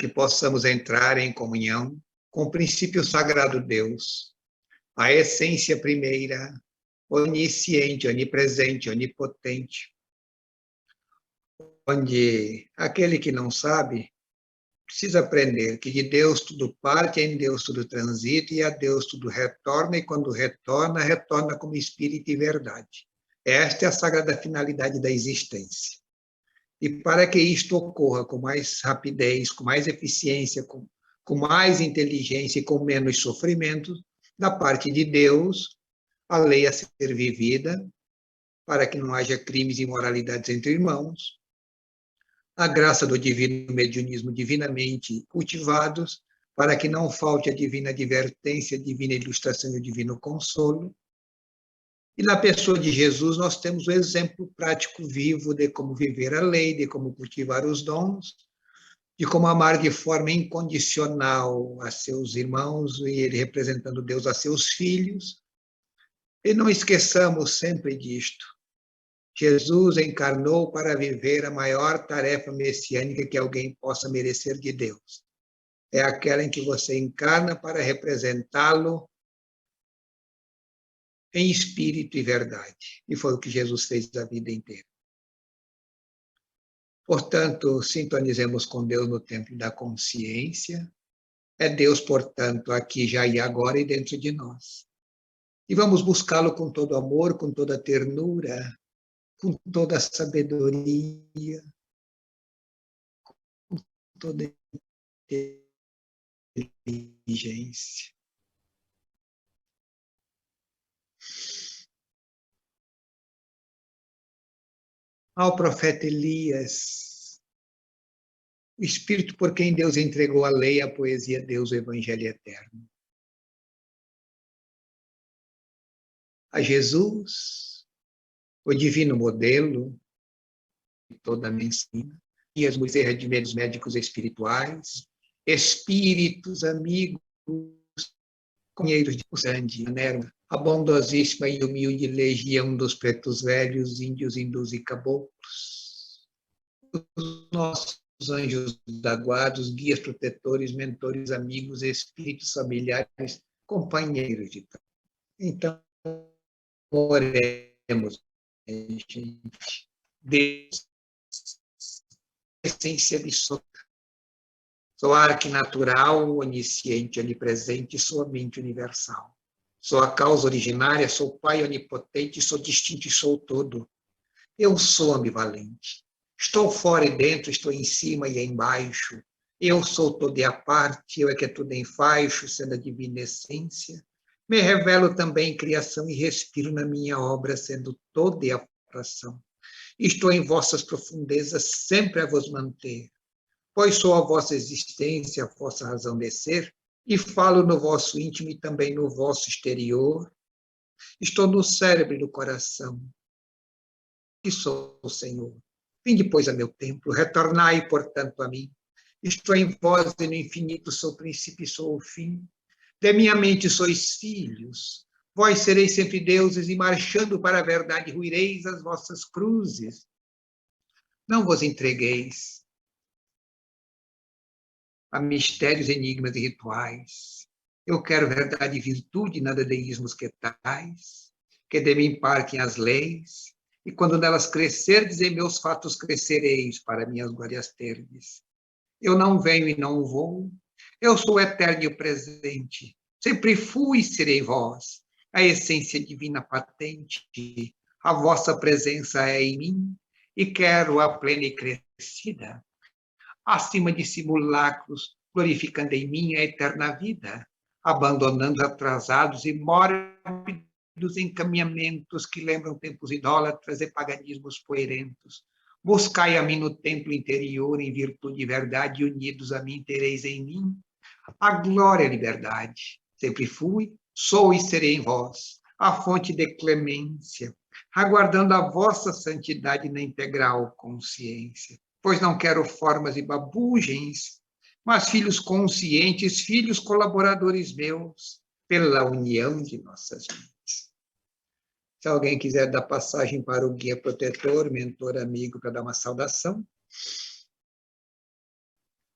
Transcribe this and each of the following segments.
que possamos entrar em comunhão com o princípio sagrado Deus, a essência primeira, onisciente, onipresente, onipotente, onde aquele que não sabe precisa aprender que de Deus tudo parte, em Deus tudo transita e a Deus tudo retorna, e quando retorna, retorna como espírito e verdade. Esta é a sagrada finalidade da existência. E para que isto ocorra com mais rapidez, com mais eficiência, com mais inteligência e com menos sofrimento, da parte de Deus, a lei a ser vivida, para que não haja crimes e imoralidades entre irmãos, a graça do divino mediunismo divinamente cultivados, para que não falte a divina advertência, a divina ilustração e o divino consolo. E na pessoa de Jesus nós temos o exemplo prático vivo de como viver a lei, de como cultivar os dons, de como amar de forma incondicional a seus irmãos, e ele representando Deus a seus filhos. E não esqueçamos sempre disto. Jesus encarnou para viver a maior tarefa messiânica que alguém possa merecer de Deus. É aquela em que você encarna para representá-lo em espírito e verdade. E foi o que Jesus fez a vida inteira. Portanto, sintonizemos com Deus no templo da consciência. É Deus, portanto, aqui, já e agora e dentro de nós. E vamos buscá-lo com todo amor, com toda ternura, com toda a sabedoria, com toda a inteligência. Ao profeta Elias, o Espírito por quem Deus entregou a lei, a poesia, Deus, o Evangelho eterno. A Jesus, o divino modelo de toda a medicina, e as mulheres de medos médicos espirituais, espíritos, amigos, companheiros de sangue, Nerva, a bondosíssima e humilde legião dos pretos velhos, índios, hindus e caboclos, os nossos anjos da guarda, os guias protetores, mentores, amigos, espíritos familiares, companheiros de trabalho. Então, oremos, gente. Deus, essência absoluta. Sou arque natural, onisciente, onipresente, sou a mente universal. Sou a causa originária, sou Pai onipotente, sou distinto e sou todo. Eu sou ambivalente. Estou fora e dentro, estou em cima e embaixo. Eu sou todo e a parte, eu é que é tudo em faixo, sendo a divina essência. Me revelo também em criação e respiro na minha obra, sendo toda e a fração. Estou em vossas profundezas, sempre a vos manter, pois sou a vossa existência, a vossa razão de ser, e falo no vosso íntimo e também no vosso exterior. Estou no cérebro e no coração, e sou o Senhor. Vinde, pois, a meu templo, retornai, portanto, a mim. Estou em vós e no infinito, sou o princípio e sou o fim. De minha mente sois filhos, vós sereis sempre deuses, e marchando para a verdade ruireis as vossas cruzes. Não vos entregueis a mistérios, enigmas e rituais. Eu quero verdade e virtude, nada de ismos que tais, que de mim parquem as leis, e quando nelas crescerdes, em meus fatos crescereis, para minhas glórias terdes. Eu não venho e não vou, eu sou eterno e o presente, sempre fui e serei vós, a essência divina patente, a vossa presença é em mim, e quero a plena e crescida, acima de simulacros, glorificando em mim a eterna vida, abandonando atrasados e mórbidos encaminhamentos que lembram tempos idólatras e paganismos poerentos. Buscai a mim no templo interior, em virtude e verdade, unidos a mim tereis em mim a glória e a liberdade. Sempre fui, sou e serei em vós, a fonte de clemência, aguardando a vossa santidade na integral consciência. Pois não quero formas e babugens, mas filhos conscientes, filhos colaboradores meus, pela união de nossas mentes. Se alguém quiser dar passagem para o guia protetor, mentor, amigo, para dar uma saudação.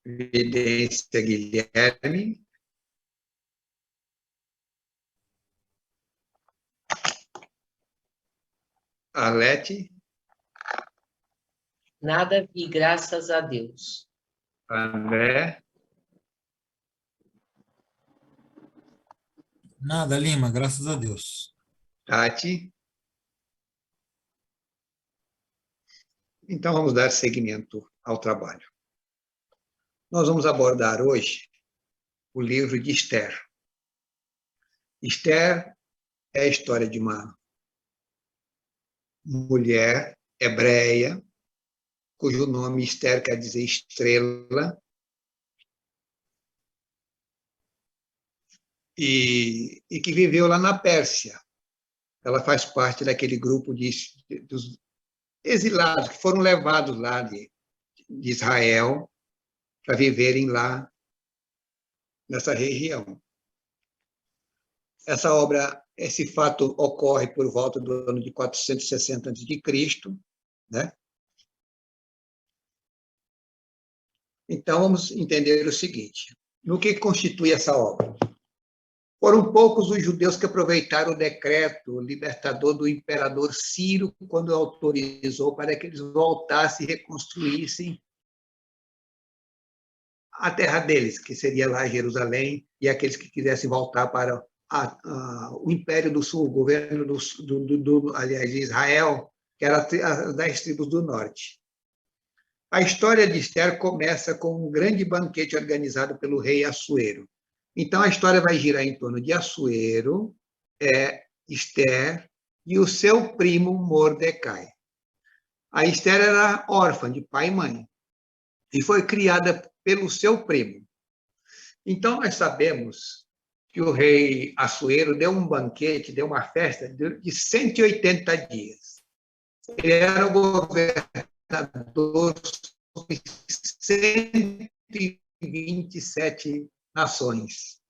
Vidência Guilherme. Arlete. Nada e graças a Deus. André. Nada, Lima, graças a Deus. Tati. Então, vamos dar seguimento ao trabalho. Nós vamos abordar hoje o livro de Esther. Esther é a história de uma mulher hebreia, cujo nome Esther quer dizer estrela, e que viveu lá na Pérsia. Ela faz parte daquele grupo dos exilados que foram levados lá de Israel para viverem lá nessa região. Essa obra, esse fato ocorre por volta do ano de 460 a.C., né? Então, vamos entender o seguinte: no que constitui essa obra? Foram poucos os judeus que aproveitaram o decreto libertador do imperador Ciro, quando autorizou para que eles voltassem e reconstruíssem a terra deles, que seria lá Jerusalém, e aqueles que quisessem voltar para o Império do Sul, o governo aliás, de Israel, que era as 10 tribos do norte. A história de Esther começa com um grande banquete organizado pelo rei Assuero. Então, a história vai girar em torno de Assuero, Esther e o seu primo Mordecai. A Esther era órfã de pai e mãe e foi criada pelo seu primo. Então, nós sabemos que o rei Assuero deu um banquete, deu uma festa de 180 dias. Ele era o governador de 127 nações.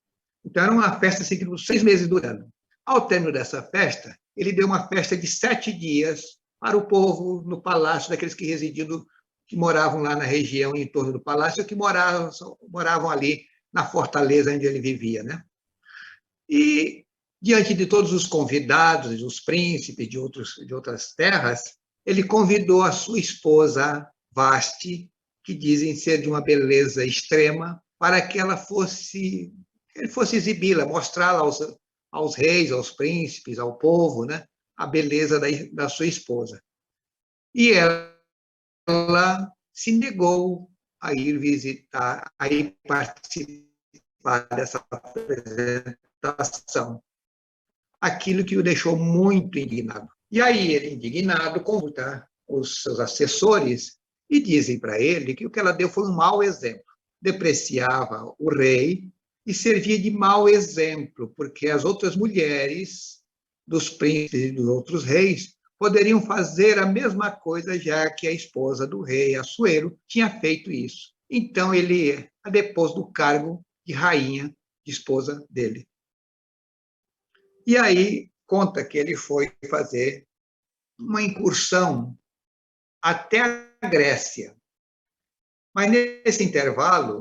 Então, era uma festa assim, por 6 meses durando. Ao término dessa festa, ele deu uma festa de 7 dias para o povo no palácio, daqueles que residiam, que moravam lá na região em torno do palácio, ou que moravam ali na fortaleza onde ele vivia, né? E, diante de todos os convidados, os príncipes de outras terras, ele convidou a sua esposa, Vasti, que dizem ser de uma beleza extrema, para que ele fosse exibi-la, mostrá-la aos reis, aos príncipes, ao povo, né, a beleza da sua esposa. E ela se negou a ir visitar, a ir participar dessa apresentação. Aquilo que o deixou muito indignado. E aí ele, indignado, consulta os seus assessores e dizem para ele que o que ela deu foi um mau exemplo. Depreciava o rei e servia de mau exemplo, porque as outras mulheres dos príncipes e dos outros reis poderiam fazer a mesma coisa, já que a esposa do rei Assuero tinha feito isso. Então ele a depôs do cargo de rainha, de esposa dele. E aí conta que ele foi fazer uma incursão até a Grécia. Mas nesse intervalo,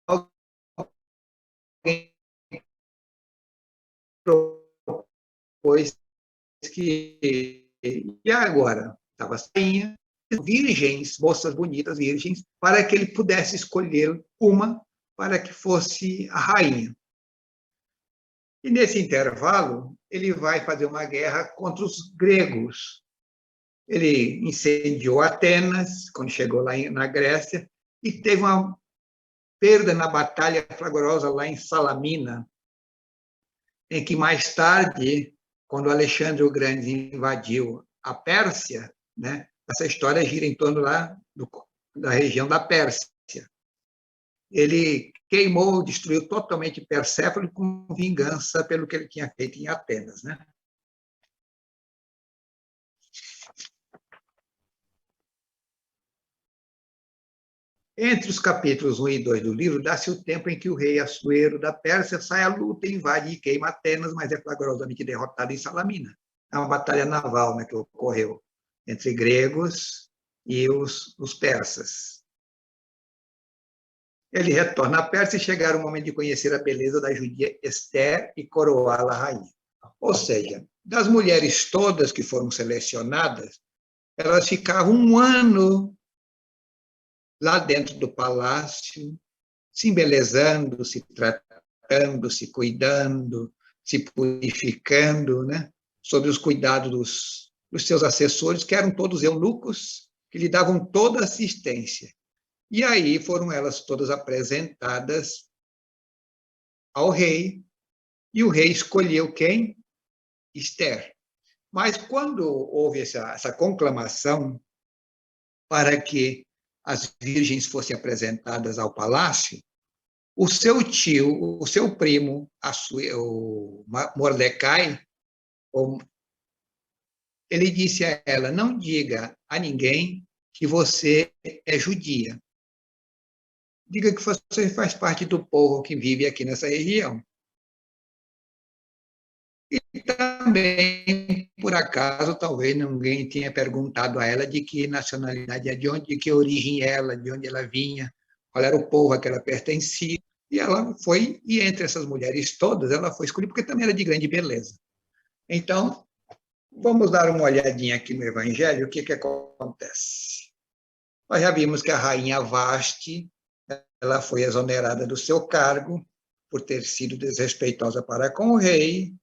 alguém propôs que, e agora? Estava rainha, virgens, moças bonitas, virgens, para que ele pudesse escolher uma para que fosse a rainha. E nesse intervalo, ele vai fazer uma guerra contra os gregos. Ele incendiou Atenas, quando chegou lá na Grécia, e teve uma perda na batalha fragorosa lá em Salamina, em que mais tarde, quando Alexandre o Grande invadiu a Pérsia, né, essa história gira em torno lá da região da Pérsia. Ele queimou, destruiu totalmente Perséfone com vingança pelo que ele tinha feito em Atenas, né? Entre os capítulos 1 e 2 do livro, dá-se o tempo em que o rei Assuero da Pérsia sai à luta, invade e queima Atenas, mas é flagrosamente derrotado em Salamina. É uma batalha naval, né, que ocorreu entre gregos e os persas. Ele retorna à Pérsia e chegar o momento de conhecer a beleza da judia Esther e coroá-la rainha. Ou seja, das mulheres todas que foram selecionadas, elas ficavam um ano lá dentro do palácio, se embelezando, se tratando, se cuidando, se purificando, né? Sob os cuidados dos seus assessores, que eram todos eunucos, que lhe davam toda assistência. E aí foram elas todas apresentadas ao rei, e o rei escolheu quem? Esther. Mas quando houve essa conclamação para que as virgens fossem apresentadas ao palácio, o seu tio, o seu primo, o Mordecai, ele disse a ela: não diga a ninguém que você é judia. Diga que você faz parte do povo que vive aqui nessa região. E também, por acaso, talvez ninguém tenha perguntado a ela de que nacionalidade é, de que origem ela, de onde ela vinha, qual era o povo a que ela pertencia. E ela foi, e entre essas mulheres todas, ela foi escolhida porque também era de grande beleza. Então, vamos dar uma olhadinha aqui no Evangelho, o que acontece. Nós já vimos que a rainha Vasti, ela foi exonerada do seu cargo por ter sido desrespeitosa para com o rei,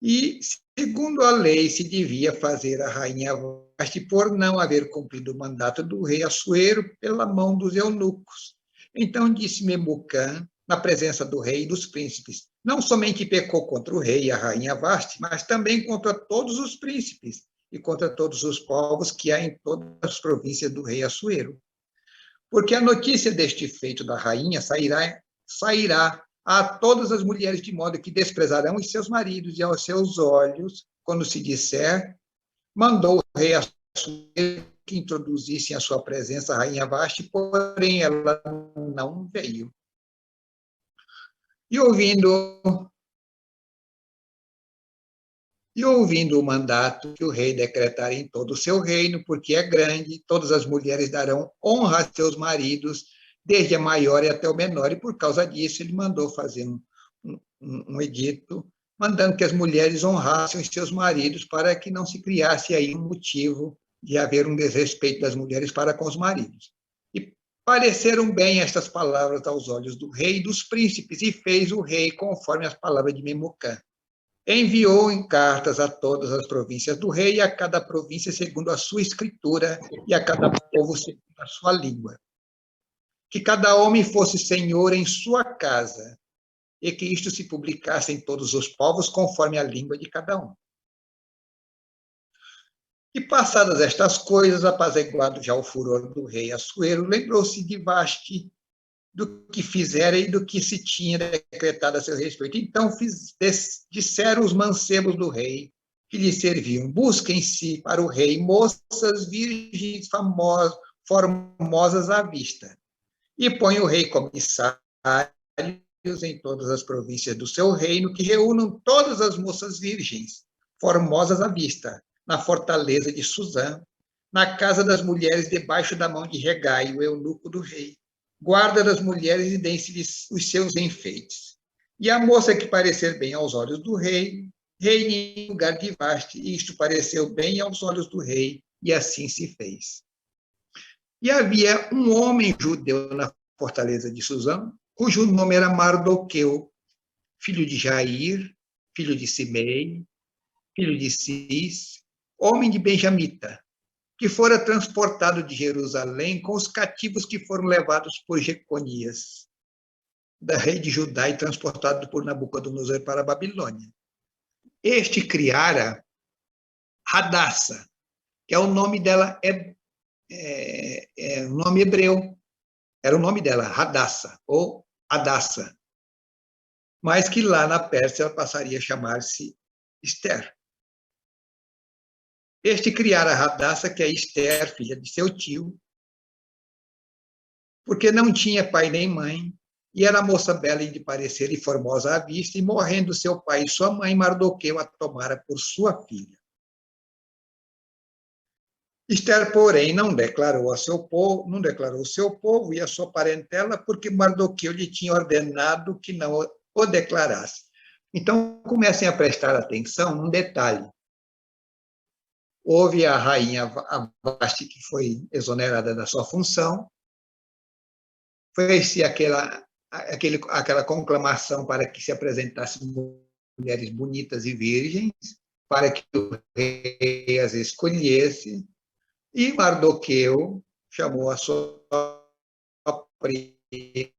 e, segundo a lei, se devia fazer a rainha Vasti por não haver cumprido o mandato do rei Assuero pela mão dos eunucos. Então, disse Memucã, na presença do rei e dos príncipes, não somente pecou contra o rei e a rainha Vasti, mas também contra todos os príncipes e contra todos os povos que há em todas as províncias do rei Assuero. Porque a notícia deste feito da rainha sairá a todas as mulheres, de modo que desprezarão os seus maridos, e aos seus olhos, quando se disser, mandou o rei Assuero que introduzissem a sua presença a rainha Vasti, porém ela não veio. E ouvindo o mandato que o rei decretara em todo o seu reino, porque é grande, todas as mulheres darão honra a seus maridos, desde a maior e até o menor, e por causa disso ele mandou fazer um edito, mandando que as mulheres honrassem os seus maridos, para que não se criasse aí um motivo de haver um desrespeito das mulheres para com os maridos. E pareceram bem estas palavras aos olhos do rei e dos príncipes, e fez o rei conforme as palavras de Memucã. Enviou em cartas a todas as províncias do rei, e a cada província segundo a sua escritura, e a cada povo segundo a sua língua. Que cada homem fosse senhor em sua casa, e que isto se publicasse em todos os povos, conforme a língua de cada um. E passadas estas coisas, apaziguado já o furor do rei Assuero, lembrou-se de Vasti, do que fizera e do que se tinha decretado a seu respeito. Então disseram os mancebos do rei, que lhe serviam: busquem-se para o rei moças virgens formosas à vista, e põe o rei comissários em todas as províncias do seu reino, que reúnam todas as moças virgens formosas à vista, na fortaleza de Suzã, na casa das mulheres debaixo da mão de Regai, o eunuco do rei, guarda das mulheres, e deem-se-lhes os seus enfeites. E a moça que parecer bem aos olhos do rei, reine em lugar de Vasti, e isto pareceu bem aos olhos do rei, e assim se fez. E havia um homem judeu na fortaleza de Suzã, cujo nome era Mardoqueu, filho de Jair, filho de Simei, filho de Cis, homem de Benjamita, que fora transportado de Jerusalém com os cativos que foram levados por Jeconias, da rei de Judá, e transportado por Nabucodonosor para a Babilônia. Este criara Hadassa, que é o nome dela, o nome hebreu, era o nome dela, Hadassa, ou Hadassa, mas que lá na Pérsia ela passaria a chamar-se Esther. Este criara Hadassa, que é Esther, filha de seu tio, porque não tinha pai nem mãe, e era moça bela e de parecer e formosa à vista, e morrendo seu pai e sua mãe, Mardoqueu a tomara por sua filha. Esther, porém, não declarou o seu povo e a sua parentela, porque Mardoqueu lhe tinha ordenado que não o declarasse. Então, comecem a prestar atenção num detalhe. Houve a rainha Vasti, que foi exonerada da sua função, fez-se aquela conclamação para que se apresentassem mulheres bonitas e virgens, para que o rei as escolhesse, e Mardoqueu chamou a sua prima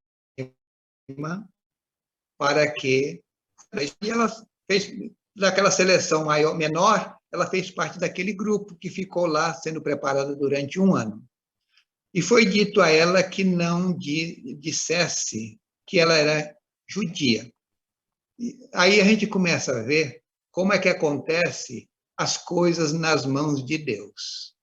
para que... E ela fez, daquela seleção menor, ela fez parte daquele grupo que ficou lá sendo preparado durante um ano. E foi dito a ela que não dissesse que ela era judia. E aí a gente começa a ver como é que acontece as coisas nas mãos de Deus.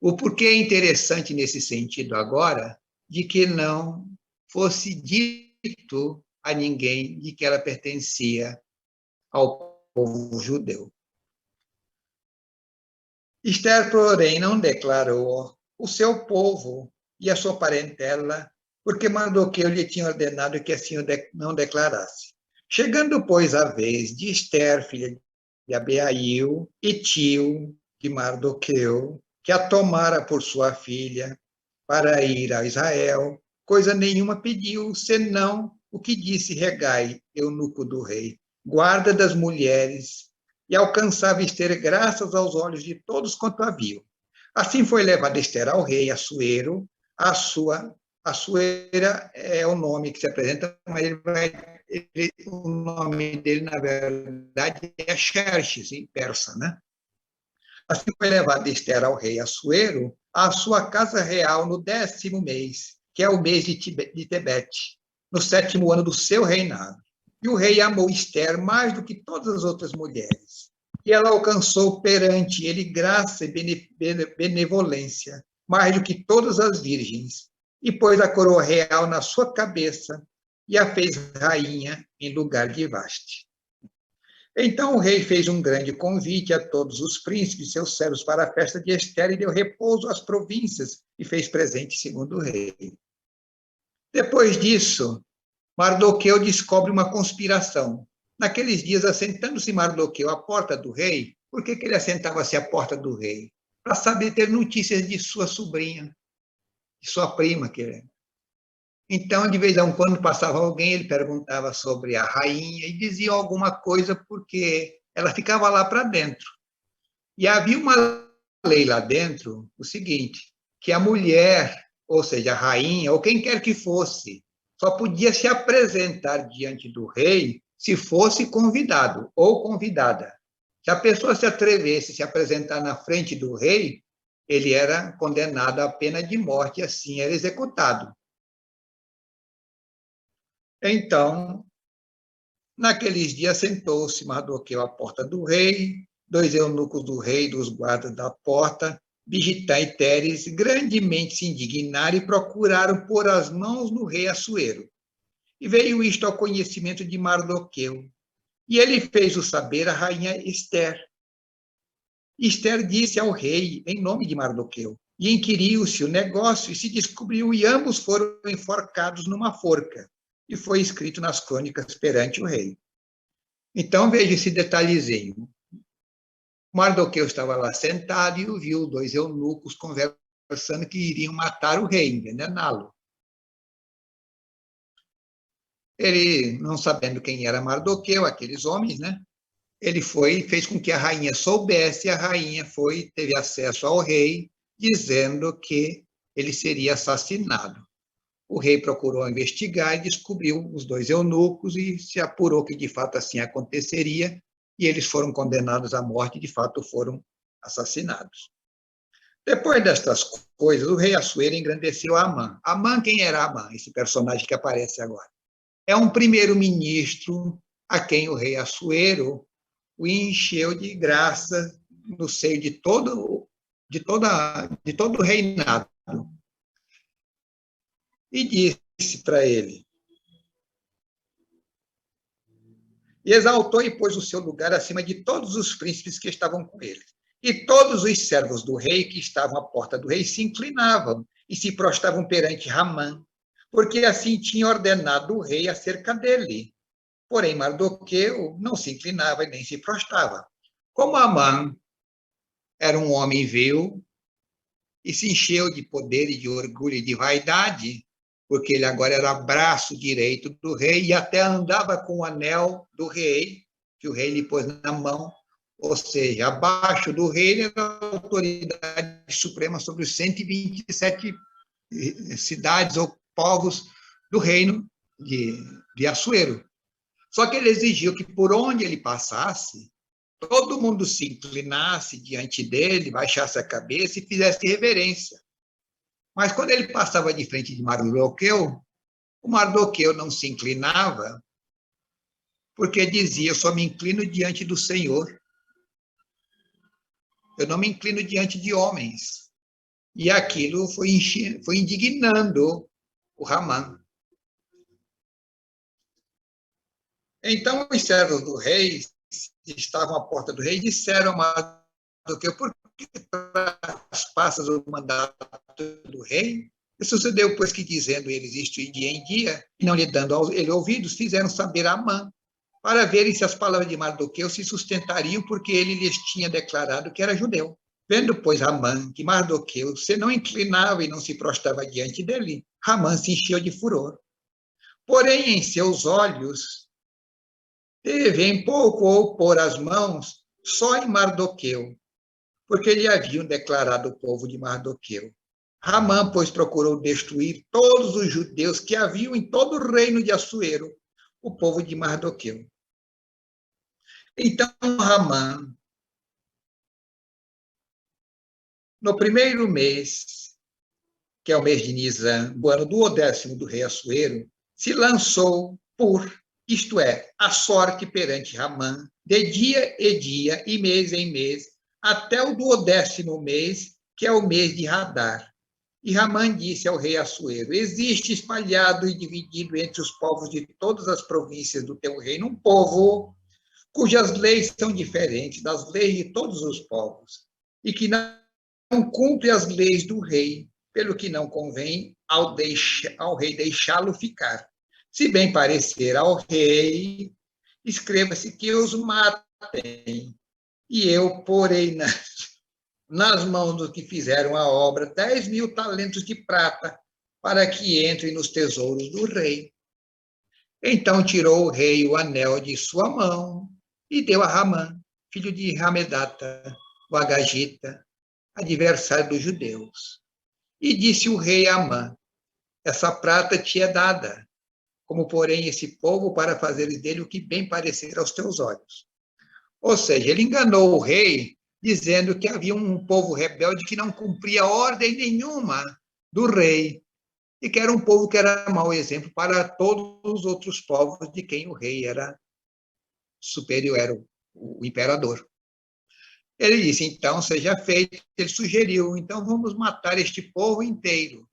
O porquê é interessante nesse sentido agora, de que não fosse dito a ninguém de que ela pertencia ao povo judeu. Esther, porém, não declarou o seu povo e a sua parentela, porque Mardoqueu lhe tinha ordenado que assim não declarasse. Chegando, pois, a vez de Esther, filha de Abiail, e tio de Mardoqueu, que a tomara por sua filha para ir a Israel, coisa nenhuma pediu, senão o que disse Regai, eunuco do rei, guarda das mulheres, e alcançava Esther graças aos olhos de todos quanto a viam. Assim foi levada Esther ao rei Assuero. Assuera é o nome que se apresenta, mas o nome dele, na verdade, é Xerxes, em persa, né? Assim foi levada Esther ao rei Assuero, à sua casa real no 10º mês, que é o mês de Tebete, no 7º ano do seu reinado. E o rei amou Esther mais do que todas as outras mulheres. E ela alcançou perante ele graça e benevolência, mais do que todas as virgens. E pôs a coroa real na sua cabeça e a fez rainha em lugar de Vasti. Então o rei fez um grande convite a todos os príncipes e seus servos para a festa de Esther e deu repouso às províncias e fez presente segundo o rei. Depois disso, Mardoqueu descobre uma conspiração. Naqueles dias, assentando-se Mardoqueu à porta do rei, por que ele assentava-se à porta do rei? Para saber ter notícias de sua sobrinha, de sua prima, que era. Então, de vez em quando passava alguém, ele perguntava sobre a rainha e dizia alguma coisa porque ela ficava lá para dentro. E havia uma lei lá dentro, o seguinte, que a mulher, ou seja, a rainha, ou quem quer que fosse, só podia se apresentar diante do rei se fosse convidado ou convidada. Se a pessoa se atrevesse a se apresentar na frente do rei, ele era condenado à pena de morte e assim era executado. Então, naqueles dias, sentou-se Mardoqueu à porta do rei, 2 eunucos do rei, dos guardas da porta, Bigitã e Teres, grandemente se indignaram e procuraram pôr as mãos no rei Assuero. E veio isto ao conhecimento de Mardoqueu. E ele fez-o saber à rainha Esther. Esther disse ao rei, em nome de Mardoqueu, e inquiriu-se o negócio, e se descobriu, e ambos foram enforcados numa forca. E foi escrito nas crônicas perante o rei. Então, veja esse detalhezinho. Mardoqueu estava lá sentado e ouviu 2 eunucos conversando que iriam matar o rei, envenená-lo. Ele, não sabendo quem era Mardoqueu, aqueles homens, né? Ele fez com que a rainha soubesse, e a rainha teve acesso ao rei, dizendo que ele seria assassinado. O rei procurou investigar e descobriu os 2 eunucos e se apurou que, de fato, assim aconteceria, e eles foram condenados à morte e, de fato, foram assassinados. Depois destas coisas, o rei Assuero engrandeceu Amã. Amã, quem era Amã? Esse personagem que aparece agora. É um primeiro-ministro a quem o rei Assuero o encheu de graça no seio de todo o reinado. E disse para ele, e exaltou e pôs o seu lugar acima de todos os príncipes que estavam com ele. E todos os servos do rei que estavam à porta do rei se inclinavam e se prostravam perante Ramã, porque assim tinha ordenado o rei acerca dele. Porém, Mardoqueu não se inclinava e nem se prostrava. Como Amã era um homem vil e se encheu de poder e de orgulho e de vaidade, porque ele agora era braço direito do rei e até andava com o anel do rei, que o rei lhe pôs na mão, ou seja, abaixo do rei ele era a autoridade suprema sobre os 127 cidades ou povos do reino de Assuero. Só que ele exigiu que por onde ele passasse, todo mundo se inclinasse diante dele, baixasse a cabeça e fizesse reverência. Mas quando ele passava de frente de Mardoqueu, o Mardoqueu não se inclinava, porque dizia: eu só me inclino diante do Senhor. Eu não me inclino diante de homens. E aquilo foi indignando o Ramã. Então, os servos do rei que estavam à porta do rei disseram a Mardoqueu: por que passas o mandato do rei? E sucedeu, pois, que dizendo eles isto de dia em dia, e não lhe dando ele ouvidos, fizeram saber a Amã, para verem se as palavras de Mardoqueu se sustentariam, porque ele lhes tinha declarado que era judeu. Vendo, pois, Amã que Mardoqueu se não inclinava e não se prostrava diante dele, Amã se encheu de furor. Porém, em seus olhos, teve em pouco opor as mãos só em Mardoqueu, porque lhe haviam declarado o povo de Mardoqueu. Ramã, pois, procurou destruir todos os judeus que haviam em todo o reino de Assuero, o povo de Mardoqueu. Então, Ramã, no primeiro mês, que é o mês de Nisan, do ano do 10º do rei Assuero, se lançou por, isto é, a sorte perante Ramã, de dia e dia e mês em mês, até o 10º mês, que é o mês de Hadar. E Ramã disse ao rei Assuero: existe espalhado e dividido entre os povos de todas as províncias do teu reino um povo cujas leis são diferentes das leis de todos os povos, e que não cumpre as leis do rei, pelo que não convém ao rei deixá-lo ficar. Se bem parecer ao rei, escreva-se que os matem, e eu porei nas mãos dos que fizeram a obra 10.000 talentos de prata, para que entrem nos tesouros do rei. Então tirou o rei o anel de sua mão e deu a Ramã, filho de Hamedata, o Agagita, adversário dos judeus. E disse o rei a Amã: essa prata te é dada, como porém esse povo para fazeres dele o que bem parecer aos teus olhos. Ou seja, ele enganou o rei, dizendo que havia um povo rebelde que não cumpria ordem nenhuma do rei, e que era um povo que era mau exemplo para todos os outros povos de quem o rei era superior, era o imperador. Ele disse: então, seja feito. Ele sugeriu: então vamos matar este povo inteiro.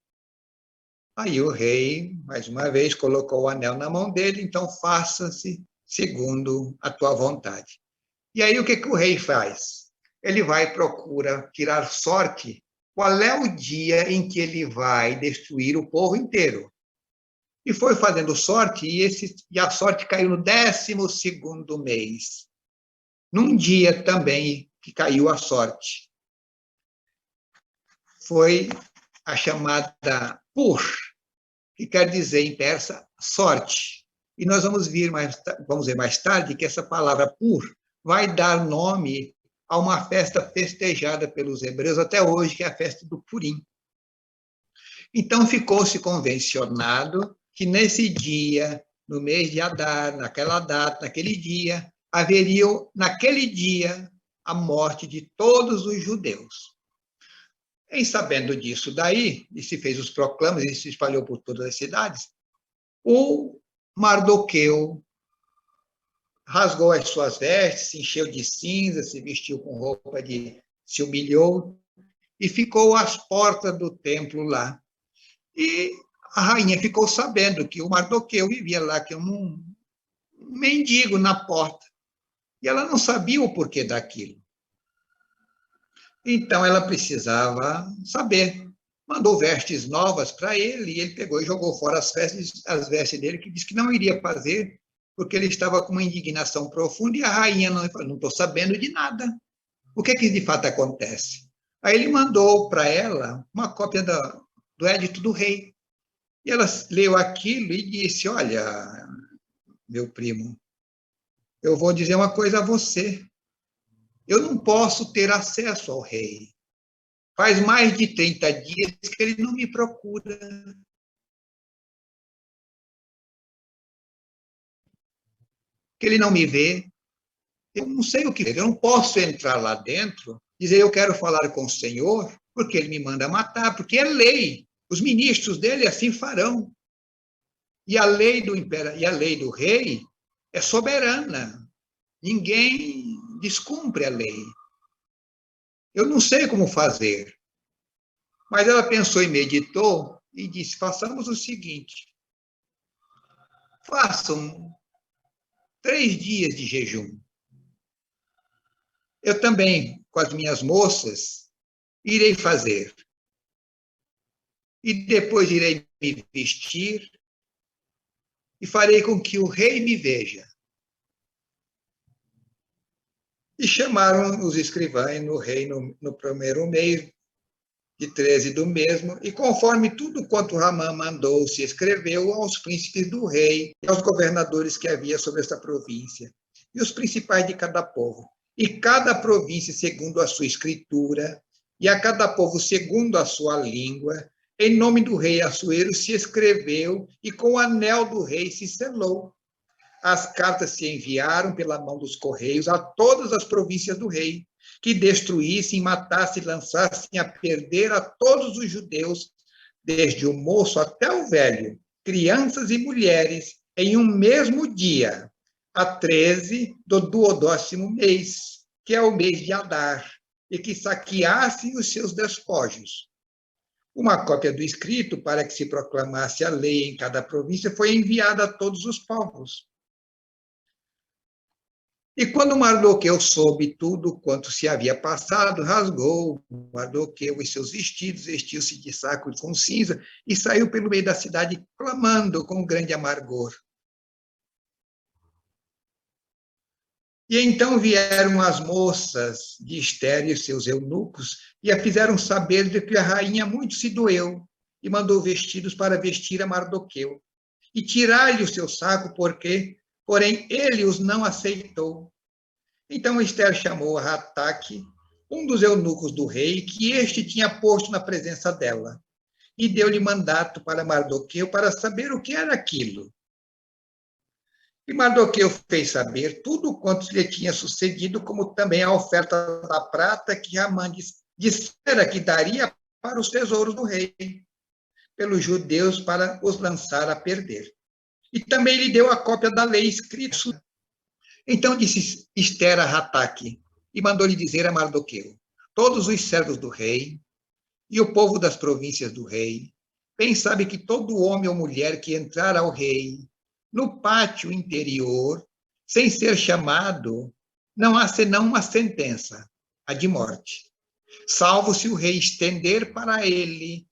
Aí o rei, mais uma vez, colocou o anel na mão dele: então faça-se segundo a tua vontade. E aí o que o rei faz? Ele vai e procura tirar sorte. Qual é o dia em que ele vai destruir o povo inteiro? E foi fazendo sorte, e a sorte caiu no 12º mês. Num dia também que caiu a sorte. Foi a chamada Pur, que quer dizer em persa sorte. E nós vamos ver mais tarde que essa palavra Pur vai dar nome a uma festa festejada pelos hebreus até hoje, que é a festa do Purim. Então ficou-se convencionado que nesse dia, no mês de Adar, naquela data, naquele dia, haveria naquele dia a morte de todos os judeus. Em sabendo disso daí, e se fez os proclamas, e se espalhou por todas as cidades, o Mardoqueu rasgou as suas vestes, se encheu de cinza, se vestiu com roupa se humilhou, e ficou às portas do templo lá. E a rainha ficou sabendo que o Mardoqueu vivia lá, que um mendigo na porta. E ela não sabia o porquê daquilo. Então ela precisava saber. Mandou vestes novas para ele, e ele pegou e jogou fora as vestes dele, que disse que não iria fazer, porque ele estava com uma indignação profunda, e a rainha não estou sabendo de nada. O que de fato acontece? Aí ele mandou para ela uma cópia do Edito do Rei. E ela leu aquilo e disse: Olha, meu primo, eu vou dizer uma coisa a você. Eu não posso ter acesso ao rei. Faz mais de 30 dias que ele não me procura. Que ele não me vê. Eu não sei o que ver. Eu não posso entrar lá dentro, dizer eu quero falar com o Senhor, porque ele me manda matar, porque é lei. Os ministros dele assim farão. E a lei do rei é soberana. Ninguém descumpre a lei. Eu não sei como fazer. Mas ela pensou e meditou e disse: façamos o seguinte: façam 3 dias de jejum. Eu também, com as minhas moças, irei fazer. E depois irei me vestir e farei com que o rei me veja. E chamaram os escrivães no rei no primeiro mês de 13 do mesmo, e conforme tudo quanto Ramã mandou, se escreveu aos príncipes do rei e aos governadores que havia sobre essa província, e os principais de cada povo. E cada província segundo a sua escritura, e a cada povo segundo a sua língua, em nome do rei Assuero se escreveu, e com o anel do rei se selou. As cartas se enviaram pela mão dos correios a todas as províncias do rei, que destruíssem, matassem, lançassem a perder a todos os judeus, desde o moço até o velho, crianças e mulheres, em um mesmo dia, a 13 do 12º mês, que é o mês de Adar, e que saqueassem os seus despojos. Uma cópia do escrito, para que se proclamasse a lei em cada província, foi enviada a todos os povos. E quando Mardoqueu soube tudo quanto se havia passado, rasgou Mardoqueu os seus vestidos, vestiu-se de saco com cinza e saiu pelo meio da cidade clamando com grande amargor. E então vieram as moças de Esther e os seus eunucos e a fizeram saber de que a rainha muito se doeu e mandou vestidos para vestir a Mardoqueu e tirar-lhe o seu saco, porém ele os não aceitou. Então Esther chamou a Hataque, um dos eunucos do rei, que este tinha posto na presença dela, e deu-lhe mandato para Mardoqueu para saber o que era aquilo. E Mardoqueu fez saber tudo quanto lhe tinha sucedido, como também a oferta da prata que Amã dissera que daria para os tesouros do rei, pelos judeus, para os lançar a perder. E também lhe deu a cópia da lei escrita. Então disse Esther a Hataque, e mandou-lhe dizer a Mardoqueu: todos os servos do rei e o povo das províncias do rei, bem sabe que todo homem ou mulher que entrar ao rei no pátio interior, sem ser chamado, não há senão uma sentença, a de morte, salvo se o rei estender para ele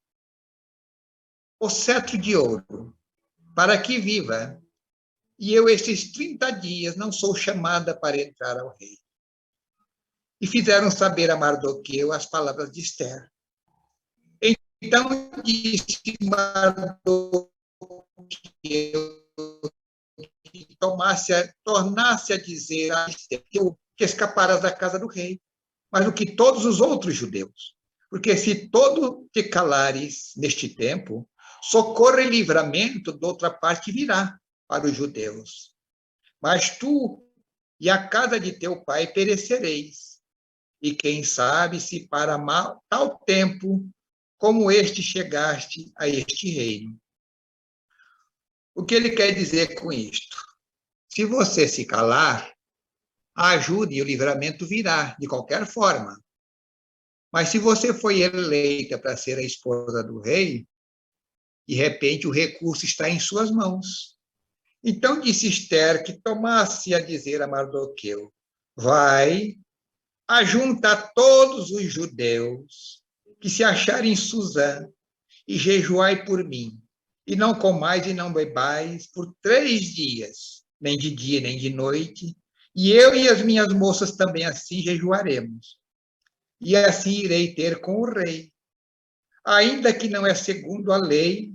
o cetro de ouro, para que viva. E eu, estes 30 dias, não sou chamada para entrar ao rei. E fizeram saber a Mardoqueu as palavras de Esther. Então disse Mardoqueu que tornasse a dizer a Esther que escaparás da casa do rei, mas do que todos os outros judeus. Porque se todo te calares neste tempo, socorro e livramento de outra parte virá para os judeus. Mas tu e a casa de teu pai perecereis. E quem sabe se para tal tempo como este chegaste a este reino. O que ele quer dizer com isto? Se você se calar, a ajuda e o livramento virá, de qualquer forma. Mas se você foi eleita para ser a esposa do rei, de repente o recurso está em suas mãos. Então disse Esther que tomasse a dizer a Mardoqueu: vai, ajunta a todos os judeus que se acharem em Suzã e jejuai por mim, e não comais e não bebais por 3 dias, nem de dia nem de noite, e eu e as minhas moças também assim jejuaremos. E assim irei ter com o rei, ainda que não é segundo a lei,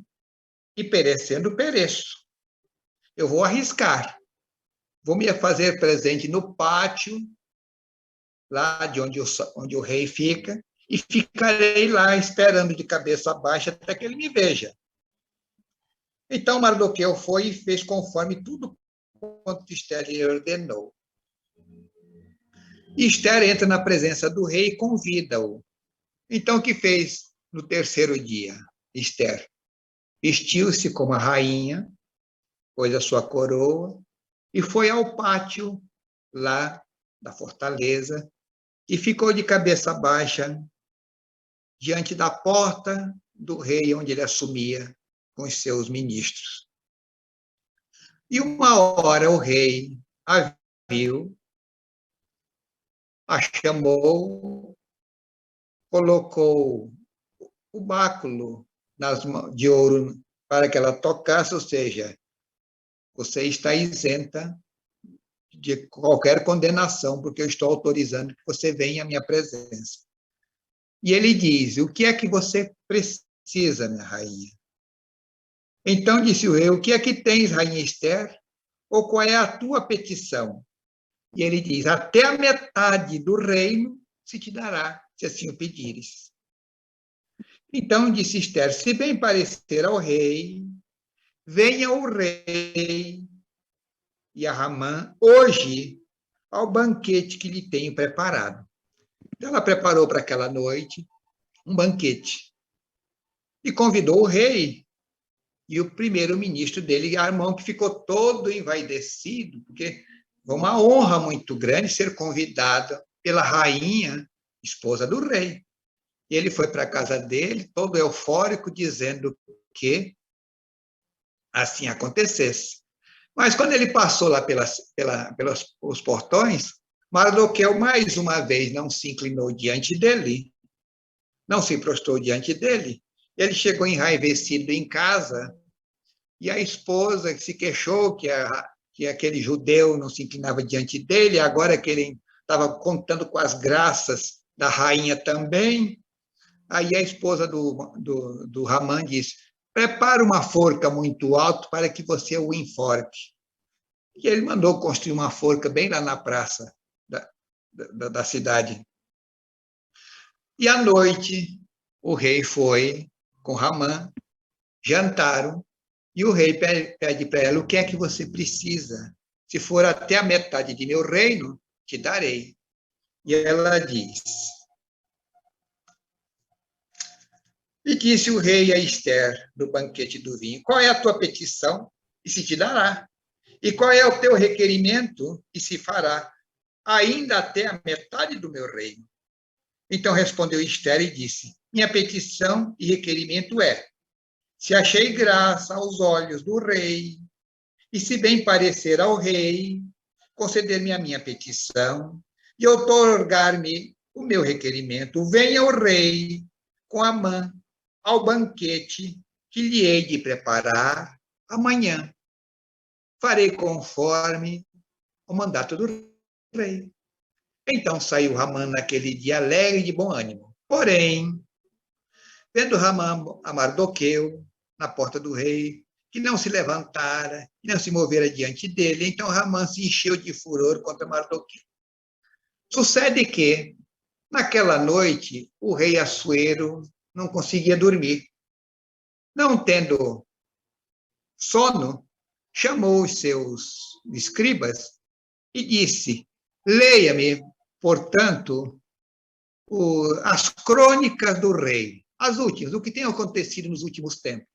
e perecendo, pereço. Eu vou arriscar, vou me fazer presente no pátio, lá de onde o rei fica, e ficarei lá esperando de cabeça baixa até que ele me veja. Então Mardoqueu foi e fez conforme tudo quanto Esther lhe ordenou. E Esther entra na presença do rei e convida-o. Então o que fez no terceiro dia? Esther vestiu-se como a rainha, pôs a sua coroa e foi ao pátio lá da fortaleza e ficou de cabeça baixa diante da porta do rei, onde ele assumia com os seus ministros. E uma hora o rei a viu, a chamou, colocou o báculo de ouro para que ela tocasse, ou seja, você está isenta de qualquer condenação, porque eu estou autorizando que você venha à minha presença. E ele diz, o que é que você precisa, minha rainha? Então disse o rei, o que é que tens, rainha Esther? Ou qual é a tua petição? E ele diz, até a metade do reino se te dará, se assim o pedires. Então disse Esther, se bem parecer ao rei, venha o rei e a Ramã hoje ao banquete que lhe tenho preparado. Então ela preparou para aquela noite um banquete e convidou o rei e o primeiro-ministro dele, Amon, que ficou todo envaidecido, porque foi uma honra muito grande ser convidado pela rainha, esposa do rei. E ele foi para a casa dele, todo eufórico, dizendo que assim acontecesse. Mas quando ele passou lá pelos portões, Mardoqueu, mais uma vez, não se inclinou diante dele, não se prostrou diante dele. Ele chegou enraivecido em casa, e a esposa se queixou que aquele judeu não se inclinava diante dele, agora que ele estava contando com as graças da rainha também. Aí a esposa do Ramã disse, prepara uma forca muito alta para que você o enforque. E ele mandou construir uma forca bem lá na praça da cidade. E à noite, o rei foi com Ramã, jantaram, e o rei pede para ela, o que é que você precisa? Se for até a metade de meu reino, te darei. E ela diz, e disse o rei a Esther, do banquete do vinho, qual é a tua petição? E se te dará. E qual é o teu requerimento? E se fará, ainda até a metade do meu reino. Então respondeu Esther e disse, minha petição e requerimento é, se achei graça aos olhos do rei, e se bem parecer ao rei, conceder-me a minha petição, e outorgar-me o meu requerimento, venha o rei com Amã ao banquete que lhe hei de preparar amanhã. Farei conforme o mandato do rei. Então saiu Ramã naquele dia alegre e de bom ânimo. Porém, vendo Ramã a Mardoqueu na porta do rei, que não se levantara, que não se movera diante dele, então Ramã se encheu de furor contra Mardoqueu. Sucede que, naquela noite, o rei Assuero não conseguia dormir. Não tendo sono, chamou os seus escribas e disse, leia-me, portanto, as crônicas do rei, as últimas, o que tem acontecido nos últimos tempos.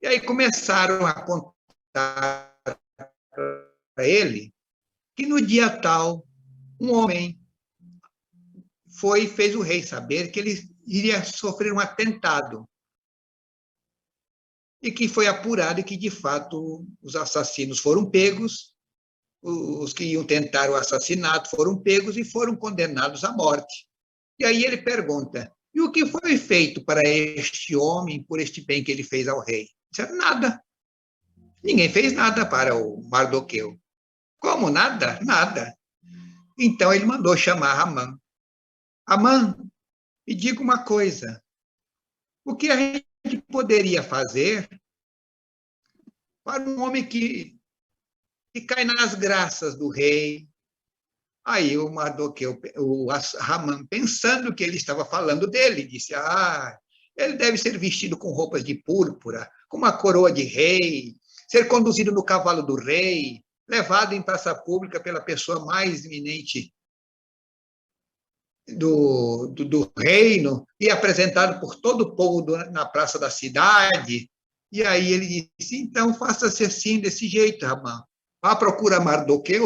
E aí começaram a contar para ele que no dia tal, um homem foi e fez o rei saber que ele iria sofrer um atentado. E que foi apurado e que, de fato, os assassinos foram pegos os que iam tentar o assassinato foram pegos e foram condenados à morte. E aí ele pergunta, e o que foi feito para este homem por este bem que ele fez ao rei? Disseram, nada. Ninguém fez nada para o Mardoqueu. Como nada? Nada. Então ele mandou chamar Amã. Amã, me diga uma coisa. O que a gente poderia fazer para um homem que cai nas graças do rei? Aí o Mardoqueu, o Amã, pensando que ele estava falando dele, disse, ele deve ser vestido com roupas de púrpura, com uma coroa de rei, ser conduzido no cavalo do rei, levado em praça pública pela pessoa mais eminente do reino e apresentado por todo o povo na praça da cidade. E aí ele disse, então faça-se assim, desse jeito, Amã. Vá procurar Mardoqueu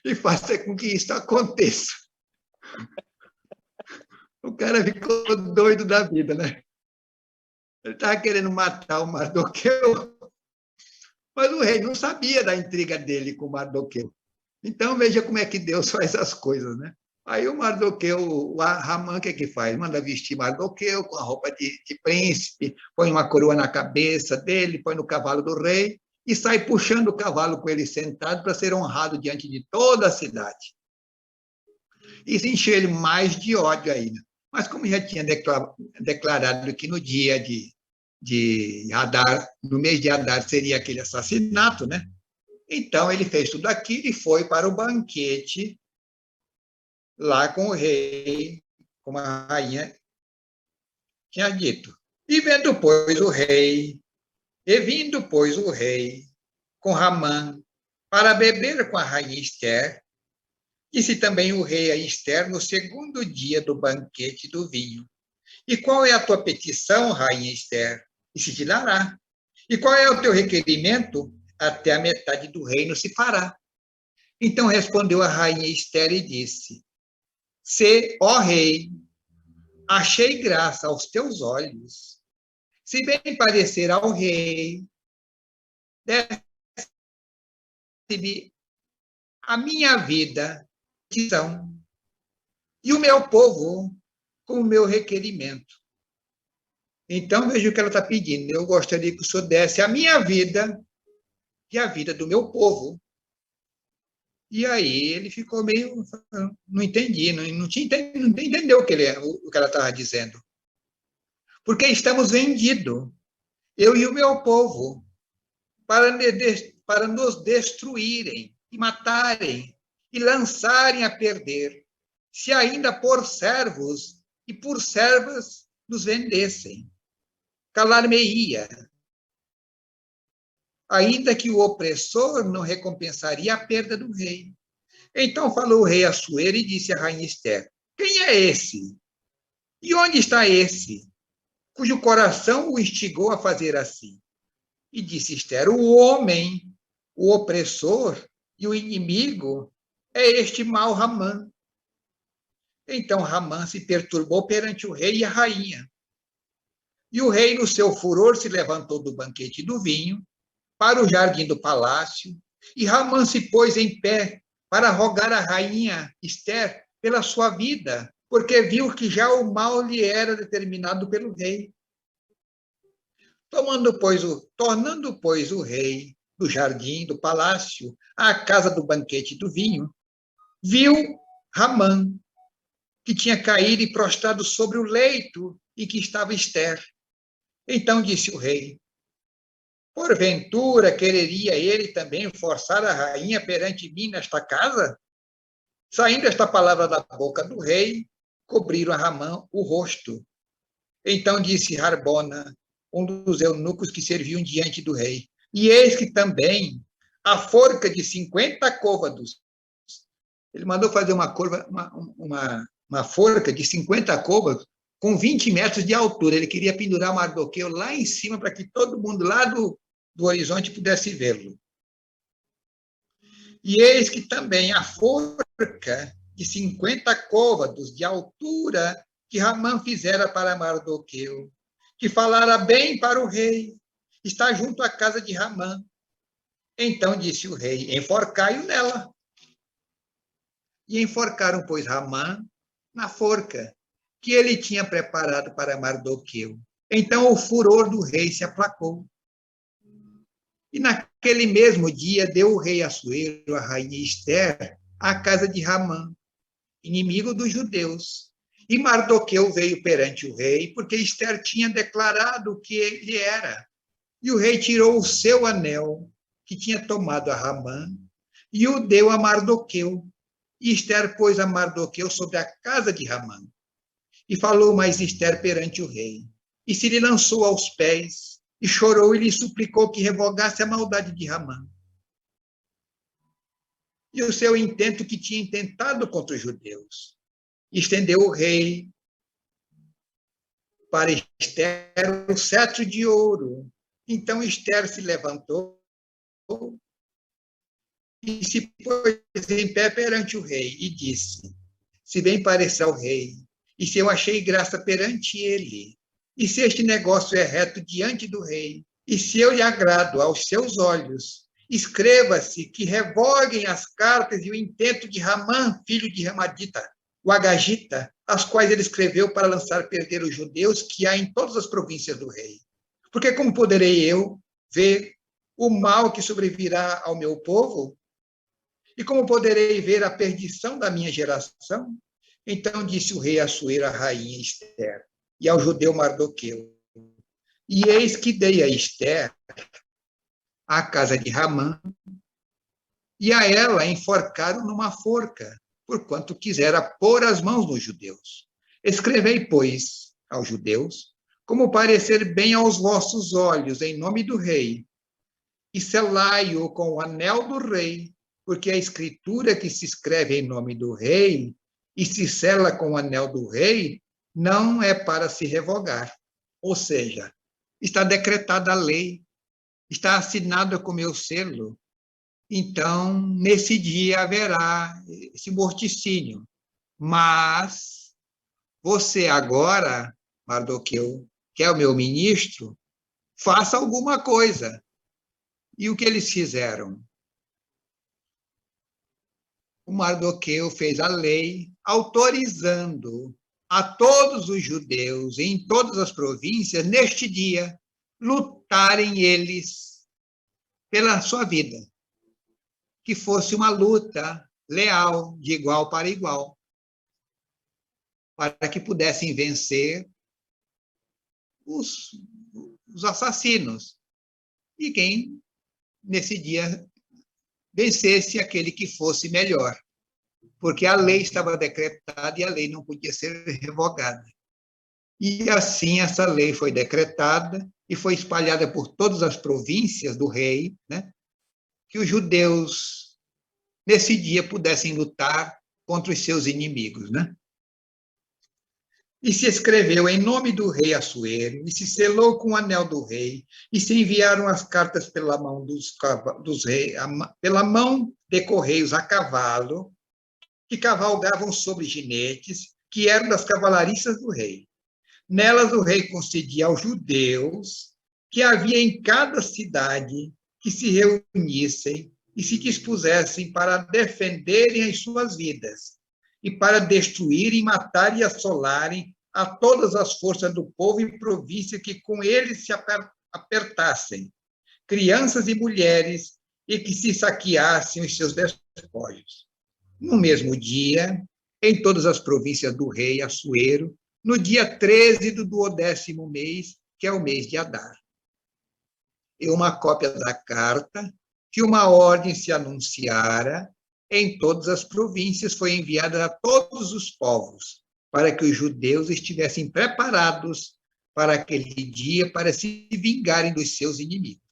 e faça com que isso aconteça. O cara ficou doido da vida, né? Ele estava querendo matar o Mardoqueu, mas o rei não sabia da intriga dele com o Mardoqueu. Então, veja como é que Deus faz as coisas, né? Aí o Mardoqueu, o Amã, o que é que faz? Manda vestir Mardoqueu com a roupa de príncipe, põe uma coroa na cabeça dele, põe no cavalo do rei e sai puxando o cavalo com ele sentado para ser honrado diante de toda a cidade. Isso encheu ele mais de ódio ainda. Mas como já tinha declarado que no dia de Adar, no mês de Adar, seria aquele assassinato, né? Então ele fez tudo aquilo e foi para o banquete lá com o rei, como a rainha tinha dito. E vindo, pois, o rei com Ramã para beber com a rainha Ester, disse também o rei a Ester no segundo dia do banquete do vinho. E qual é a tua petição, rainha Ester? E se te dará. E qual é o teu requerimento? Até a metade do reino se fará. Então respondeu a rainha Ester e disse, se, ó rei, achei graça aos teus olhos, se bem parecer ao rei, desse-me a minha vida e o meu povo com o meu requerimento. Então, veja o que ela está pedindo. Eu gostaria que o senhor desse a minha vida e a vida do meu povo. E aí ele ficou meio... Não entendi, não entendeu o que ela estava dizendo. Porque estamos vendidos, eu e o meu povo, para nos destruírem e matarem e lançarem a perder, se ainda por servos e por servas nos vendessem. Calar-me-ia, ainda que o opressor não recompensaria a perda do rei. Então falou o rei Assuero e disse à rainha Ester, quem é esse? E onde está esse, cujo coração o instigou a fazer assim? E disse Ester, o homem, o opressor e o inimigo é este mau Ramã. Então Ramã se perturbou perante o rei e a rainha. E o rei, no seu furor, se levantou do banquete do vinho para o jardim do palácio, e Ramã se pôs em pé para rogar à rainha Ester pela sua vida, porque viu que já o mal lhe era determinado pelo rei. Tornando, pois, o rei do jardim do palácio à casa do banquete do vinho, viu Ramã, que tinha caído e prostrado sobre o leito e que estava Ester. Então disse o rei, porventura quereria ele também forçar a rainha perante mim nesta casa? Saindo esta palavra da boca do rei, cobriram a Ramã o rosto. Então disse Harbona, um dos eunucos que serviam diante do rei, e eis que também a forca de 50 côvados. Ele mandou fazer uma forca de 50 côvados com 20 metros de altura. Ele queria pendurar Mardoqueu lá em cima para que todo mundo lá do horizonte pudesse vê-lo. E eis que também a forca de 50 côvados de altura que Ramã fizera para Mardoqueu, que falara bem para o rei, está junto à casa de Ramã. Então disse o rei: enforcai-o nela. E enforcaram, pois, Ramã na forca que ele tinha preparado para Mardoqueu. Então o furor do rei se aplacou. E naquele mesmo dia deu o rei Assuero, a rainha Ester, à casa de Ramã, inimigo dos judeus. E Mardoqueu veio perante o rei, porque Ester tinha declarado o que ele era. E o rei tirou o seu anel, que tinha tomado a Ramã, e o deu a Mardoqueu. E Ester pôs a Mardoqueu sobre a casa de Ramã. E falou mais Ester perante o rei. E se lhe lançou aos pés, e chorou e lhe suplicou que revogasse a maldade de Ramã. E o seu intento que tinha intentado contra os judeus. Estendeu o rei para Ester o cetro de ouro. Então Ester se levantou e se pôs em pé perante o rei e disse: se bem parecer ao rei, e se eu achei graça perante ele, e se este negócio é reto diante do rei, e se eu lhe agrado aos seus olhos, escreva-se que revoguem as cartas e o intento de Ramã, filho de Ramadita, o Agagita, as quais ele escreveu para lançar perder os judeus que há em todas as províncias do rei. Porque como poderei eu ver o mal que sobrevirá ao meu povo? E como poderei ver a perdição da minha geração? Então disse o rei Assuero à rainha Ester e ao judeu Mardoqueu: e eis que dei a Ester a casa de Ramã, e a ela enforcaram numa forca, porquanto quisera pôr as mãos nos judeus. Escrevei, pois, aos judeus, como parecer bem aos vossos olhos, em nome do rei, e selai-o com o anel do rei, porque a escritura que se escreve em nome do rei e se sela com o anel do rei não é para se revogar. Ou seja, está decretada a lei, está assinada com meu selo. Então, nesse dia haverá esse morticínio. Mas você agora, Mardoqueu, que é o meu ministro, faça alguma coisa. E o que eles fizeram? O Mardoqueu fez a lei autorizando a todos os judeus em todas as províncias, neste dia, lutarem eles pela sua vida. Que fosse uma luta leal, de igual para igual, para que pudessem vencer os assassinos. E quem, nesse dia, vencesse aquele que fosse melhor, porque a lei estava decretada e a lei não podia ser revogada. E assim essa lei foi decretada e foi espalhada por todas as províncias do rei, né, que os judeus, nesse dia, pudessem lutar contra os seus inimigos, né? E se escreveu em nome do rei Assuero, e se selou com o anel do rei, e se enviaram as cartas pela mão dos reis, pela mão de correios a cavalo, que cavalgavam sobre jinetes, que eram das cavalariças do rei. Nelas o rei concedia aos judeus que havia em cada cidade que se reunissem e se dispusessem para defenderem as suas vidas e para destruírem, matar e assolarem a todas as forças do povo e província que com eles se apertassem, crianças e mulheres, e que se saqueassem os seus despojos. No mesmo dia, em todas as províncias do rei Assuero, no dia 13 do 12º mês, que é o mês de Adar. E uma cópia da carta, que uma ordem se anunciara em todas as províncias, foi enviada a todos os povos, para que os judeus estivessem preparados para aquele dia, para se vingarem dos seus inimigos.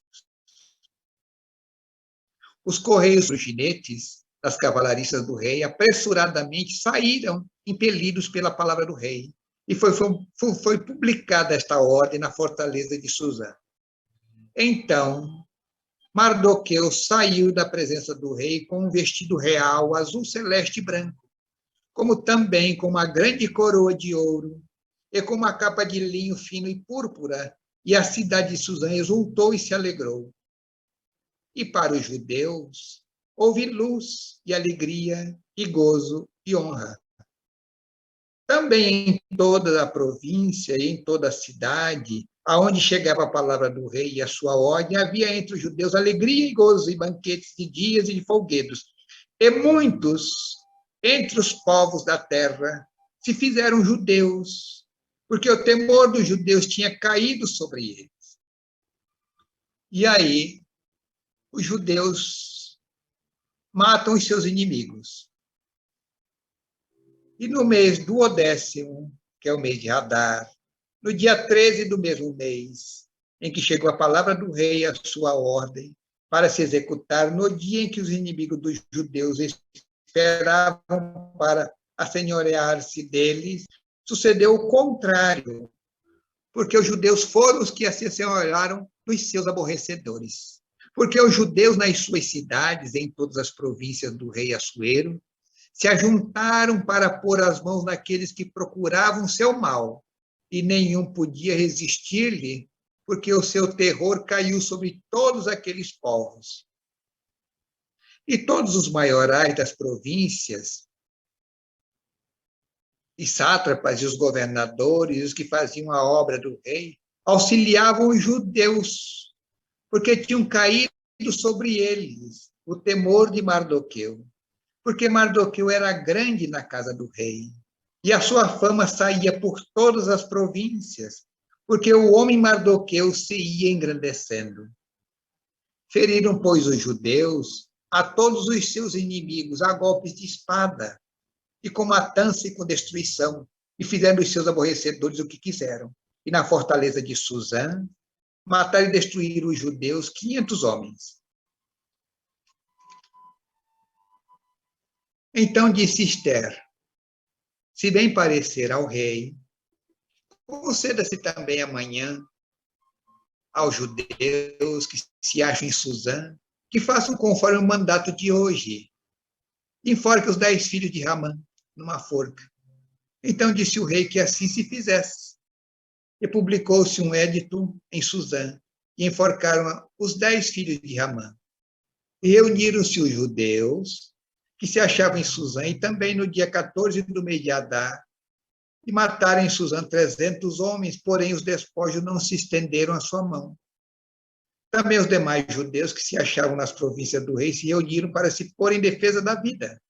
Os correios dos jinetes das cavalariças do rei apressuradamente saíram, impelidos pela palavra do rei, e foi publicada esta ordem na fortaleza de Suzã. Então, Mardoqueu saiu da presença do rei com um vestido real, azul celeste e branco, como também com uma grande coroa de ouro, e com uma capa de linho fino e púrpura, e a cidade de Suzã exultou e se alegrou. e para os judeus houve luz e alegria e gozo e honra. Também em toda a província e em toda a cidade, aonde chegava a palavra do rei e a sua ordem, havia entre os judeus alegria e gozo e banquetes de dias e de folguedos. E muitos entre os povos da terra se fizeram judeus, porque o temor dos judeus tinha caído sobre eles. E aí, os judeus matam os seus inimigos. E no mês do 10º, que é o mês de Adar, no dia 13 do mesmo mês, em que chegou a palavra do rei, a sua ordem, para se executar, no dia em que os inimigos dos judeus esperavam para assenhorear-se deles, sucedeu o contrário, porque os judeus foram os que se assenhorearam dos seus aborrecedores. Porque os judeus, nas suas cidades, em todas as províncias do rei Assuero, se ajuntaram para pôr as mãos naqueles que procuravam seu mal, e nenhum podia resistir-lhe, porque o seu terror caiu sobre todos aqueles povos. E todos os maiorais das províncias, e sátrapas, e os governadores, os que faziam a obra do rei, auxiliavam os judeus, porque tinham caído sobre eles o temor de Mardoqueu, porque Mardoqueu era grande na casa do rei, e a sua fama saía por todas as províncias, porque o homem Mardoqueu se ia engrandecendo. Feriram, pois, os judeus a todos os seus inimigos a golpes de espada, e com matança e com destruição, e fizeram os seus aborrecedores o que quiseram. E na fortaleza de Suzã, mataram e destruíram os judeus 500 homens. Então disse Ester: se bem parecer ao rei, conceda-se também amanhã aos judeus que se acham em Suzã, que façam conforme o mandato de hoje. Enforque os 10 filhos de Ramã numa forca. Então disse o rei que assim se fizesse. E publicou-se um édito em Suzã, e enforcaram os 10 filhos de Ramã. E reuniram-se os judeus que se achavam em Suzã, e também no dia 14 do mês de Adar, e mataram em Suzã 300 homens, porém os despojos não se estenderam à sua mão. Também os demais judeus que se achavam nas províncias do rei se reuniram para se pôr em defesa da vida,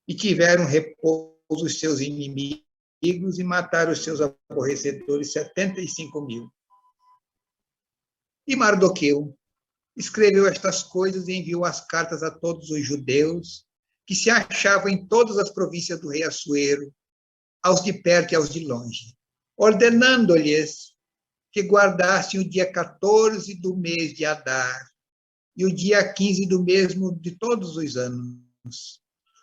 e tiveram repouso os seus inimigos, e mataram os seus aborrecedores 75.000. E Mardoqueu escreveu estas coisas e enviou as cartas a todos os judeus que se achavam em todas as províncias do rei Assuero, aos de perto e aos de longe, ordenando-lhes que guardassem o dia 14 do mês de Adar e o dia 15 do mesmo de todos os anos,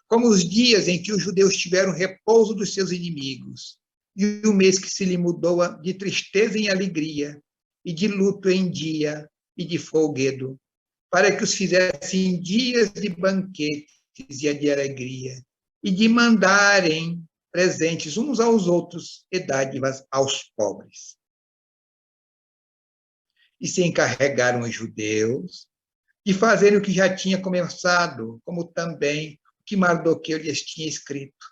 como os dias em que os judeus tiveram repouso dos seus inimigos, e o mês que se lhe mudou de tristeza em alegria, e de luto em dia, e de folguedo, para que os fizessem dias de banquetes e de alegria, e de mandarem presentes uns aos outros e dádivas aos pobres. E se encarregaram os judeus de fazerem o que já tinha começado, como também o que Mardoqueu lhes tinha escrito.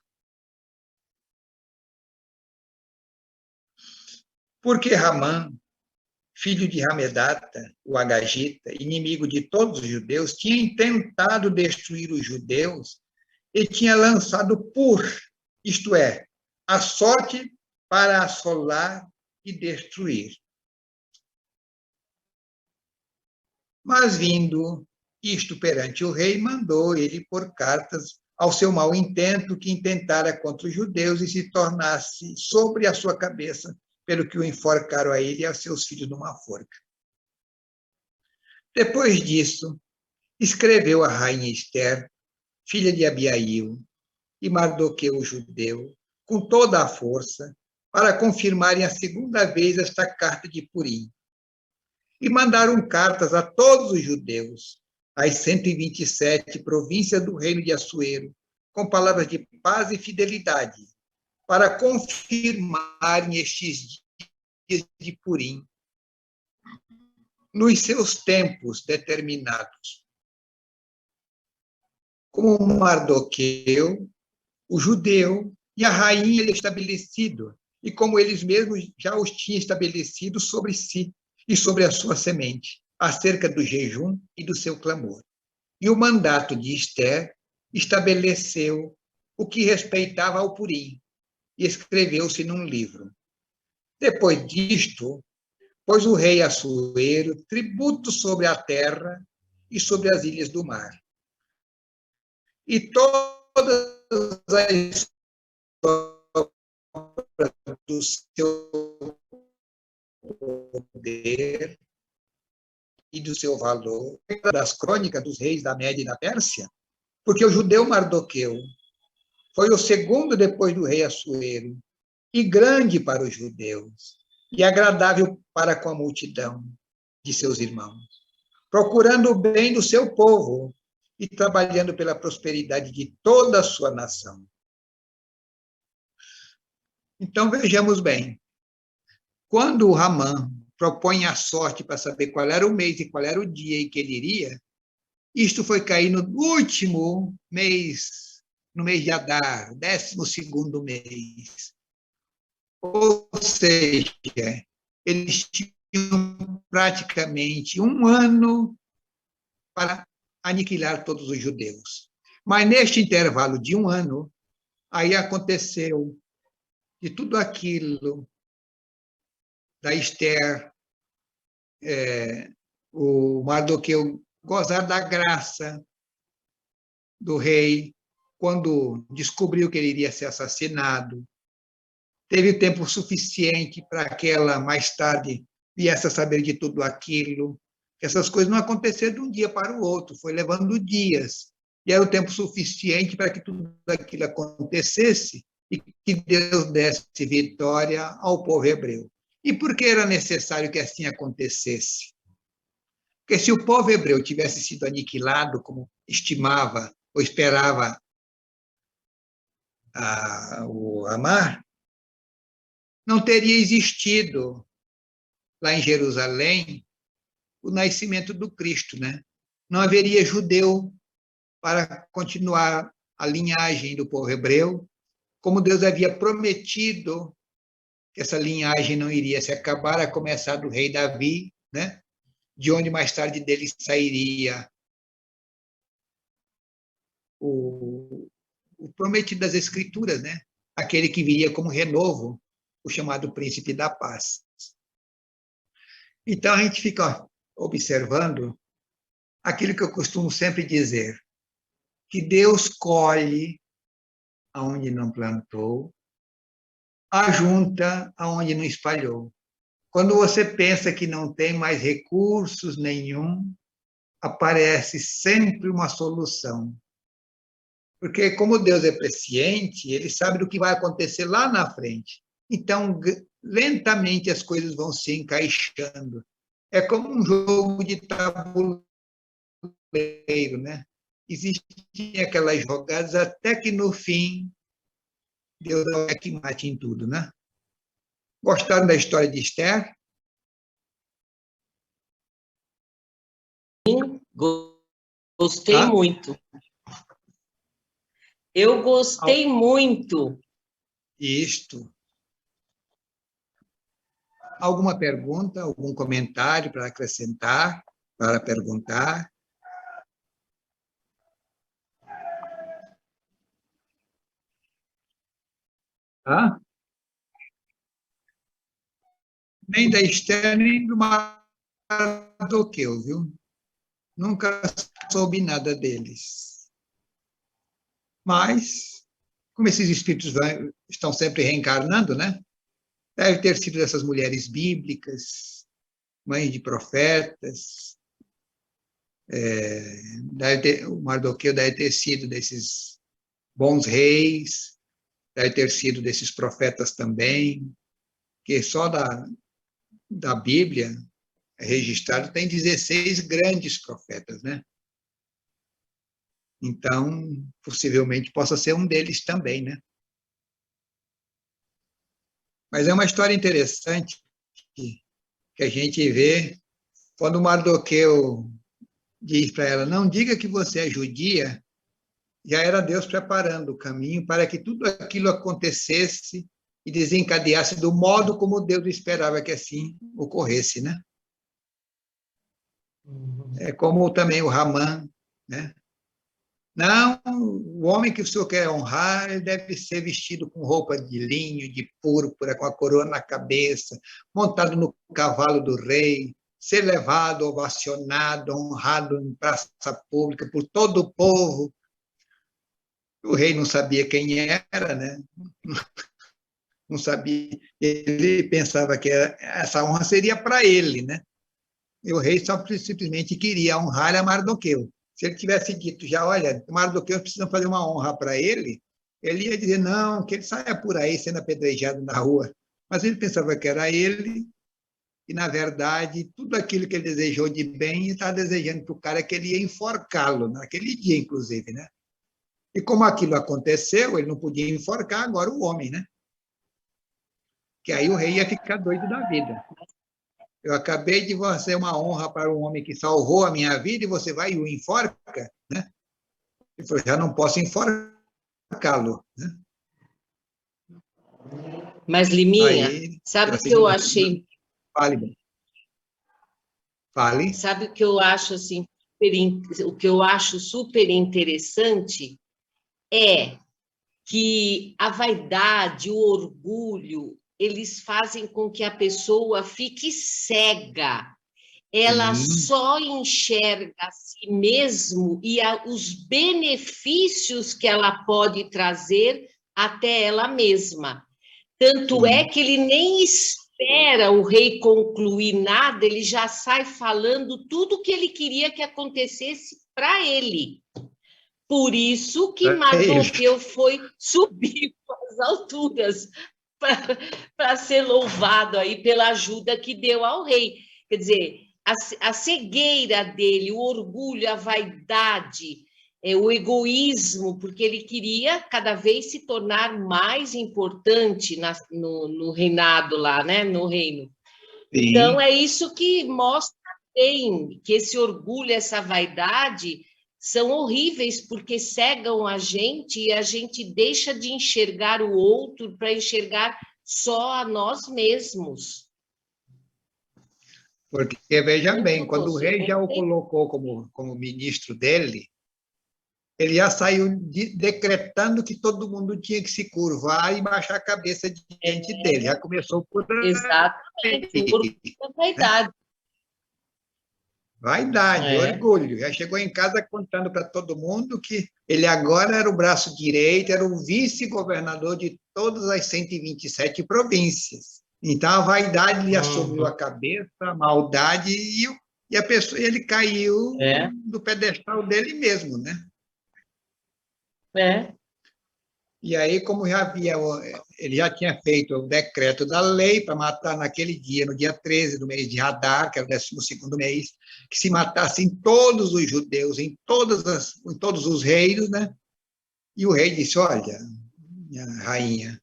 Porque Ramã, filho de Ramedata, o Agagita, inimigo de todos os judeus, tinha intentado destruir os judeus e tinha lançado isto é, a sorte para assolar e destruir. Mas vindo isto perante o rei, mandou ele por cartas ao seu mau intento que intentara contra os judeus e se tornasse sobre a sua cabeça, pelo que o enforcaram a ele e a seus filhos numa forca. Depois disso, escreveu a rainha Ester, filha de Abiail, e Mardoqueu o judeu, com toda a força, para confirmarem a segunda vez esta carta de Purim. E mandaram cartas a todos os judeus, às 127 províncias do reino de Assuero, com palavras de paz e fidelidade, para confirmarem estes dias de Purim. nos seus tempos determinados. Como Mardoqueu, o judeu, e a rainha estabelecido, e como eles mesmos já os tinham estabelecido sobre si e sobre a sua semente, acerca do jejum e do seu clamor. E o mandato de Ester estabeleceu o que respeitava ao Purim, e escreveu-se num livro. Depois disto, pôs o rei Assuero tributo sobre a terra e sobre as ilhas do mar. E todas as obras do seu poder e do seu valor, das crônicas dos reis da Média e da Pérsia, porque o judeu Mardoqueu foi o segundo depois do rei Assuero, e grande para os judeus, e agradável para com a multidão de seus irmãos, procurando o bem do seu povo e trabalhando pela prosperidade de toda a sua nação. Então, vejamos bem, quando o Ramã propõe a sorte para saber qual era o mês e qual era o dia em que ele iria, isto foi cair no último mês, no mês de Adar, 12º mês. Ou seja, eles tinham praticamente um ano para aniquilar todos os judeus. Mas neste intervalo de um ano, aí aconteceu de tudo aquilo da Ester, o Mardoqueu gozar da graça do rei, quando descobriu que ele iria ser assassinado, teve tempo suficiente para que ela, mais tarde, viesse a saber de tudo aquilo. Essas coisas não aconteceram de um dia para o outro, foi levando dias. E era o tempo suficiente para que tudo aquilo acontecesse e que Deus desse vitória ao povo hebreu. E por que era necessário que assim acontecesse? Porque se o povo hebreu tivesse sido aniquilado, como estimava ou esperava o Amar, não teria existido lá em Jerusalém o nascimento do Cristo, né? Não haveria judeu para continuar a linhagem do povo hebreu, como Deus havia prometido que essa linhagem não iria se acabar, a começar do rei Davi, né? De onde mais tarde dele sairia o prometido das Escrituras, né? Aquele que viria como renovo, o chamado Príncipe da Paz. Então, a gente fica observando aquilo que eu costumo sempre dizer, que Deus colhe aonde não plantou, ajunta aonde não espalhou. Quando você pensa que não tem mais recursos nenhum, aparece sempre uma solução. Porque como Deus é presciente, ele sabe do que vai acontecer lá na frente. Então, lentamente as coisas vão se encaixando. É como um jogo de tabuleiro, né? Existem aquelas jogadas até que no fim Deus é que mate em tudo, né? Gostaram da história de Esther? Gostei muito. Eu gostei muito. Isto. Alguma pergunta, algum comentário para acrescentar, para perguntar? Hã? Nem da Esther, nem do Mardoqueu, viu? Nunca soube nada deles. Mas, como esses espíritos estão sempre reencarnando, né? Deve ter sido dessas mulheres bíblicas, mães de profetas. O Mardoqueu deve ter sido desses bons reis, deve ter sido desses profetas também, que só da Bíblia registrado tem 16 grandes profetas, né? Então, possivelmente possa ser um deles também, né? Mas é uma história interessante que a gente vê Quando Mardoqueu diz para ela, não diga que você é judia, já era Deus preparando o caminho para que tudo aquilo acontecesse e desencadeasse do modo como Deus esperava que assim ocorresse, né? É como também o Ramã, né? Não, o homem que o senhor quer honrar, ele deve ser vestido com roupa de linho, de púrpura, com a coroa na cabeça, montado no cavalo do rei, ser levado, ovacionado, honrado em praça pública por todo o povo. O rei não sabia quem era, né? Não sabia. Ele pensava que essa honra seria para ele, né? E o rei só simplesmente queria honrar a Mardoqueu. Se ele tivesse dito já, olha, Mardoqueu precisa fazer uma honra para ele ia dizer, não, que ele saia por aí sendo apedrejado na rua. Mas ele pensava que era ele, e, na verdade, tudo aquilo que ele desejou de bem, ele estava desejando para o cara que ele ia enforcá-lo, naquele dia, inclusive, né? E como aquilo aconteceu, ele não podia enforcar agora o homem, né? Que aí o rei ia ficar doido da vida. Eu acabei de fazer uma honra para um homem que salvou a minha vida e você vai e o enforca, né? Ele falou, já não posso enforcá-lo, né? Mas, Liminha, Aí, sabe o que eu segunda, achei? fale, fale. Sabe o que eu acho assim, o que eu acho super interessante é que a vaidade, o orgulho, eles fazem com que a pessoa fique cega. Ela Sim, só enxerga a si mesmo e os benefícios que ela pode trazer até ela mesma. Tanto é sim. que ele nem espera o rei concluir nada, ele já sai falando tudo o que ele queria que acontecesse para ele. Por isso que É ele. Mardoqueu foi subir às alturas para ser louvado aí pela ajuda que deu ao rei. Quer dizer, a cegueira dele, o orgulho, a vaidade, o egoísmo, porque ele queria cada vez se tornar mais importante no reinado lá, né? No reino. Então, Sim, é isso que mostra bem que esse orgulho, essa vaidade são horríveis porque cegam a gente e a gente deixa de enxergar o outro para enxergar só a nós mesmos. porque veja bem, quando o Você rei já o colocou como ministro dele, ele já saiu decretando que todo mundo tinha que se curvar e baixar a cabeça diante dele. Já começou por exatamente, o orgulho aí, da né? vaidade. Vaidade, É. orgulho. Já chegou em casa contando para todo mundo que ele agora era o braço direito, era o vice-governador de todas as 127 províncias. Então a vaidade lhe assumiu a cabeça, a maldade e a pessoa, ele caiu É, do pedestal dele mesmo, né? é. E aí, como já havia, ele já tinha feito o decreto da lei para matar naquele dia, no dia 13 do mês de Adar, que era o 12º mês, que se matassem todos os judeus em todos os reinos, né? E o rei disse, olha, minha rainha,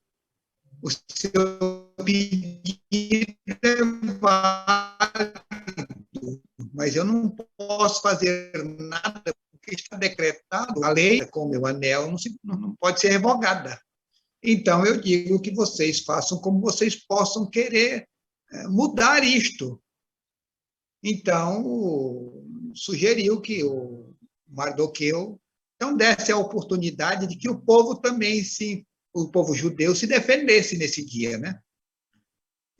o seu pedido é válido, mas eu não posso fazer nada porque está decretado, a lei, com o meu anel, não pode ser revogada. Então, eu digo que vocês façam como vocês possam querer mudar isto. Então, sugeriu que o Mardoqueu então desse a oportunidade de que o povo também o povo judeu se defendesse nesse dia, né?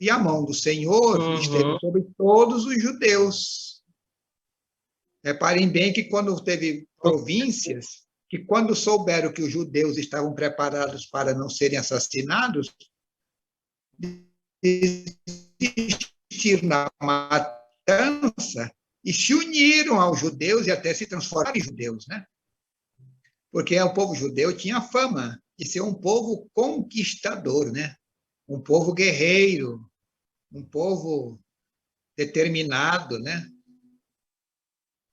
E a mão do Senhor esteve Uhum. sobre todos os judeus. Reparem bem que quando teve províncias, que quando souberam que os judeus estavam preparados para não serem assassinados, desistir na matança e se uniram aos judeus e até se transformaram em judeus, né? Porque o povo judeu tinha fama de ser um povo conquistador, né? Um povo guerreiro, um povo determinado, né?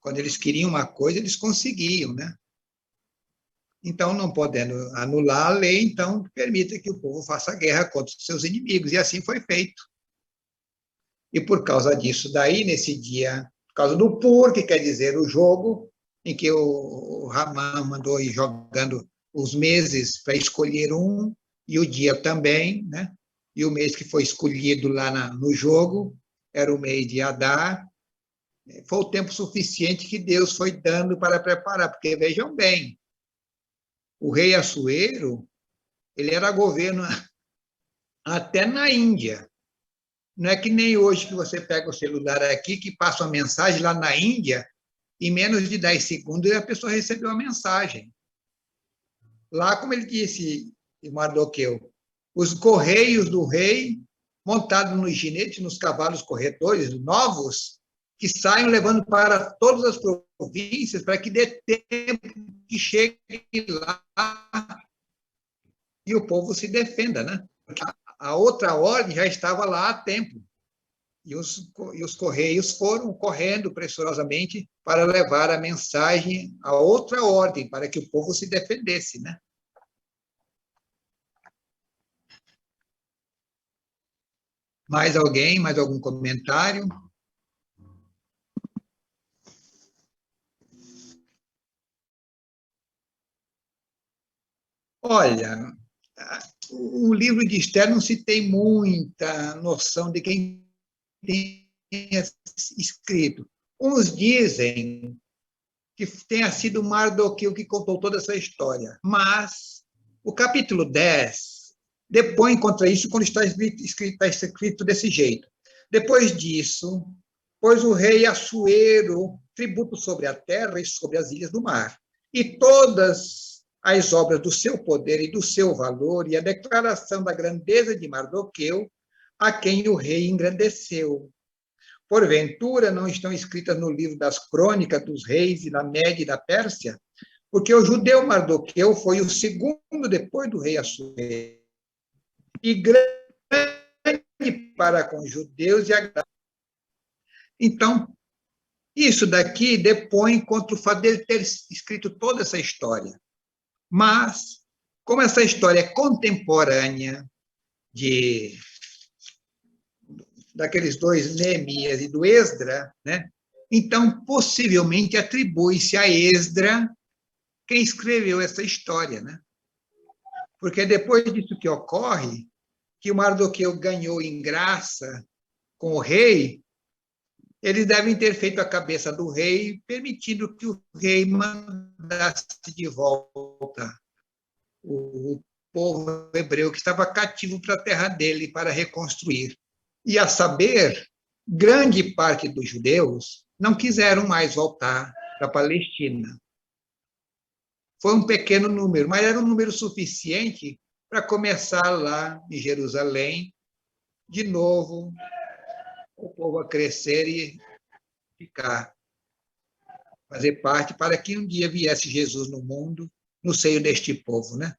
Quando eles queriam uma coisa, eles conseguiam, né? Então, não podendo anular a lei, então permita que o povo faça guerra contra os seus inimigos. E assim foi feito. E por causa disso, daí, nesse dia, por causa do Pur, que quer dizer o jogo, em que o Ramã mandou ir jogando os meses para escolher um, e o dia também, né? E o mês que foi escolhido lá no jogo era o mês de Adar. Foi o tempo suficiente que Deus foi dando para preparar, porque vejam bem, o rei Assuero, ele era governo até na Índia. Não é que nem hoje que você pega o celular aqui, que passa uma mensagem lá na Índia, em menos de 10 segundos a pessoa recebeu a mensagem. Lá, como ele disse, Mardoqueu, os correios do rei, montados nos ginetes, nos cavalos corredores novos, que saiam levando para todas as províncias, para que dê tempo que chegue lá e o povo se defenda, né? Porque a outra ordem já estava lá há tempo. E os correios foram correndo pressurosamente para levar a mensagem a outra ordem, para que o povo se defendesse, né? Mais alguém? Mais algum comentário? Olha, o livro de Esther não se tem muita noção de quem tenha escrito. Uns dizem que tenha sido Mardoqueu que contou toda essa história, mas o capítulo 10 depõe contra isso quando está escrito desse jeito. Depois disso, pôs o rei Assuero tributo sobre a terra e sobre as ilhas do mar, e todas as obras do seu poder e do seu valor, e a declaração da grandeza de Mardoqueu, a quem o rei engrandeceu. Porventura, não estão escritas no livro das crônicas dos reis e da Média e da Pérsia? Porque o judeu Mardoqueu foi o segundo depois do rei Assuero, e grande para com os judeus e agradável. Então, isso daqui depõe contra o fato dele ter escrito toda essa história. Mas, como essa história é contemporânea daqueles dois Neemias e do Esdra, né? Então, possivelmente, atribui-se a Esdra quem escreveu essa história, né? Porque depois disso que ocorre, que o Mardoqueu ganhou em graça com o rei, eles devem ter feito a cabeça do rei, permitindo que o rei mandasse de volta o povo hebreu que estava cativo para a terra dele para reconstruir. E, a saber, grande parte dos judeus não quiseram mais voltar para a Palestina. Foi um pequeno número, mas era um número suficiente para começar lá em Jerusalém, de novo, o povo a crescer e ficar, fazer parte, para que um dia viesse Jesus no mundo, no seio deste povo, né?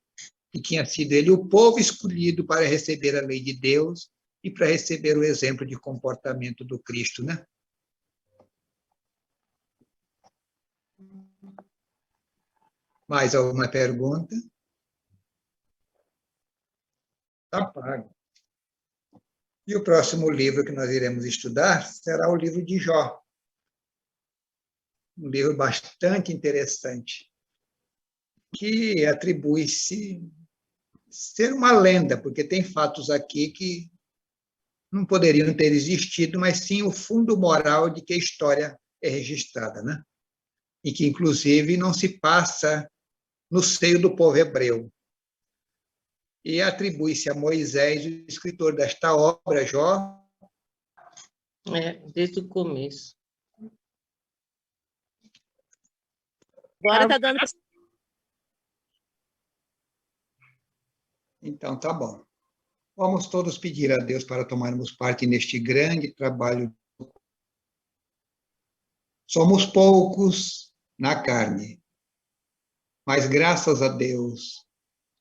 E tinha sido ele o povo escolhido para receber a lei de Deus e para receber o exemplo de comportamento do Cristo, né? Mais alguma pergunta? Está pago. E o próximo livro que nós iremos estudar será o livro de Jó. Um livro bastante interessante, que atribui-se ser uma lenda, porque tem fatos aqui que não poderiam ter existido, mas sim o fundo moral de que a história é registrada, né? E que, inclusive, não se passa no seio do povo hebreu. E atribui-se a Moisés, o escritor desta obra, Jó. Desde o começo. Agora está dando. Então, tá bom. Vamos todos pedir a Deus para tomarmos parte neste grande trabalho. Somos poucos na carne, mas graças a Deus,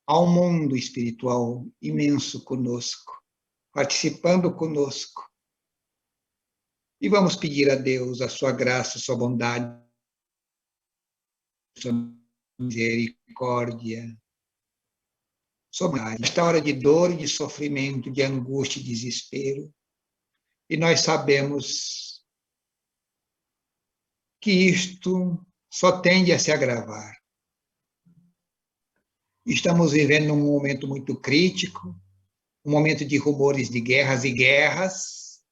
há um mundo espiritual imenso conosco, participando conosco. E vamos pedir a Deus a sua graça, a sua bondade, a sua misericórdia. Nesta hora de dor e de sofrimento, de angústia e desespero, E nós sabemos que isto só tende a se agravar. Estamos vivendo um momento muito crítico, um momento de rumores de guerras e guerras.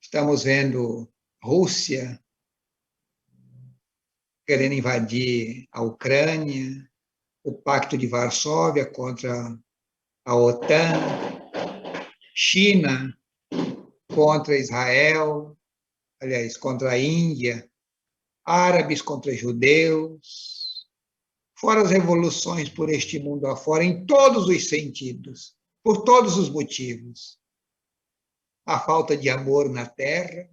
Estamos vendo Rússia querendo invadir a Ucrânia, o Pacto de Varsóvia contra a OTAN, China contra Israel, aliás, contra a Índia, árabes contra judeus, fora as revoluções por este mundo afora, em todos os sentidos, por todos os motivos. A falta de amor na terra,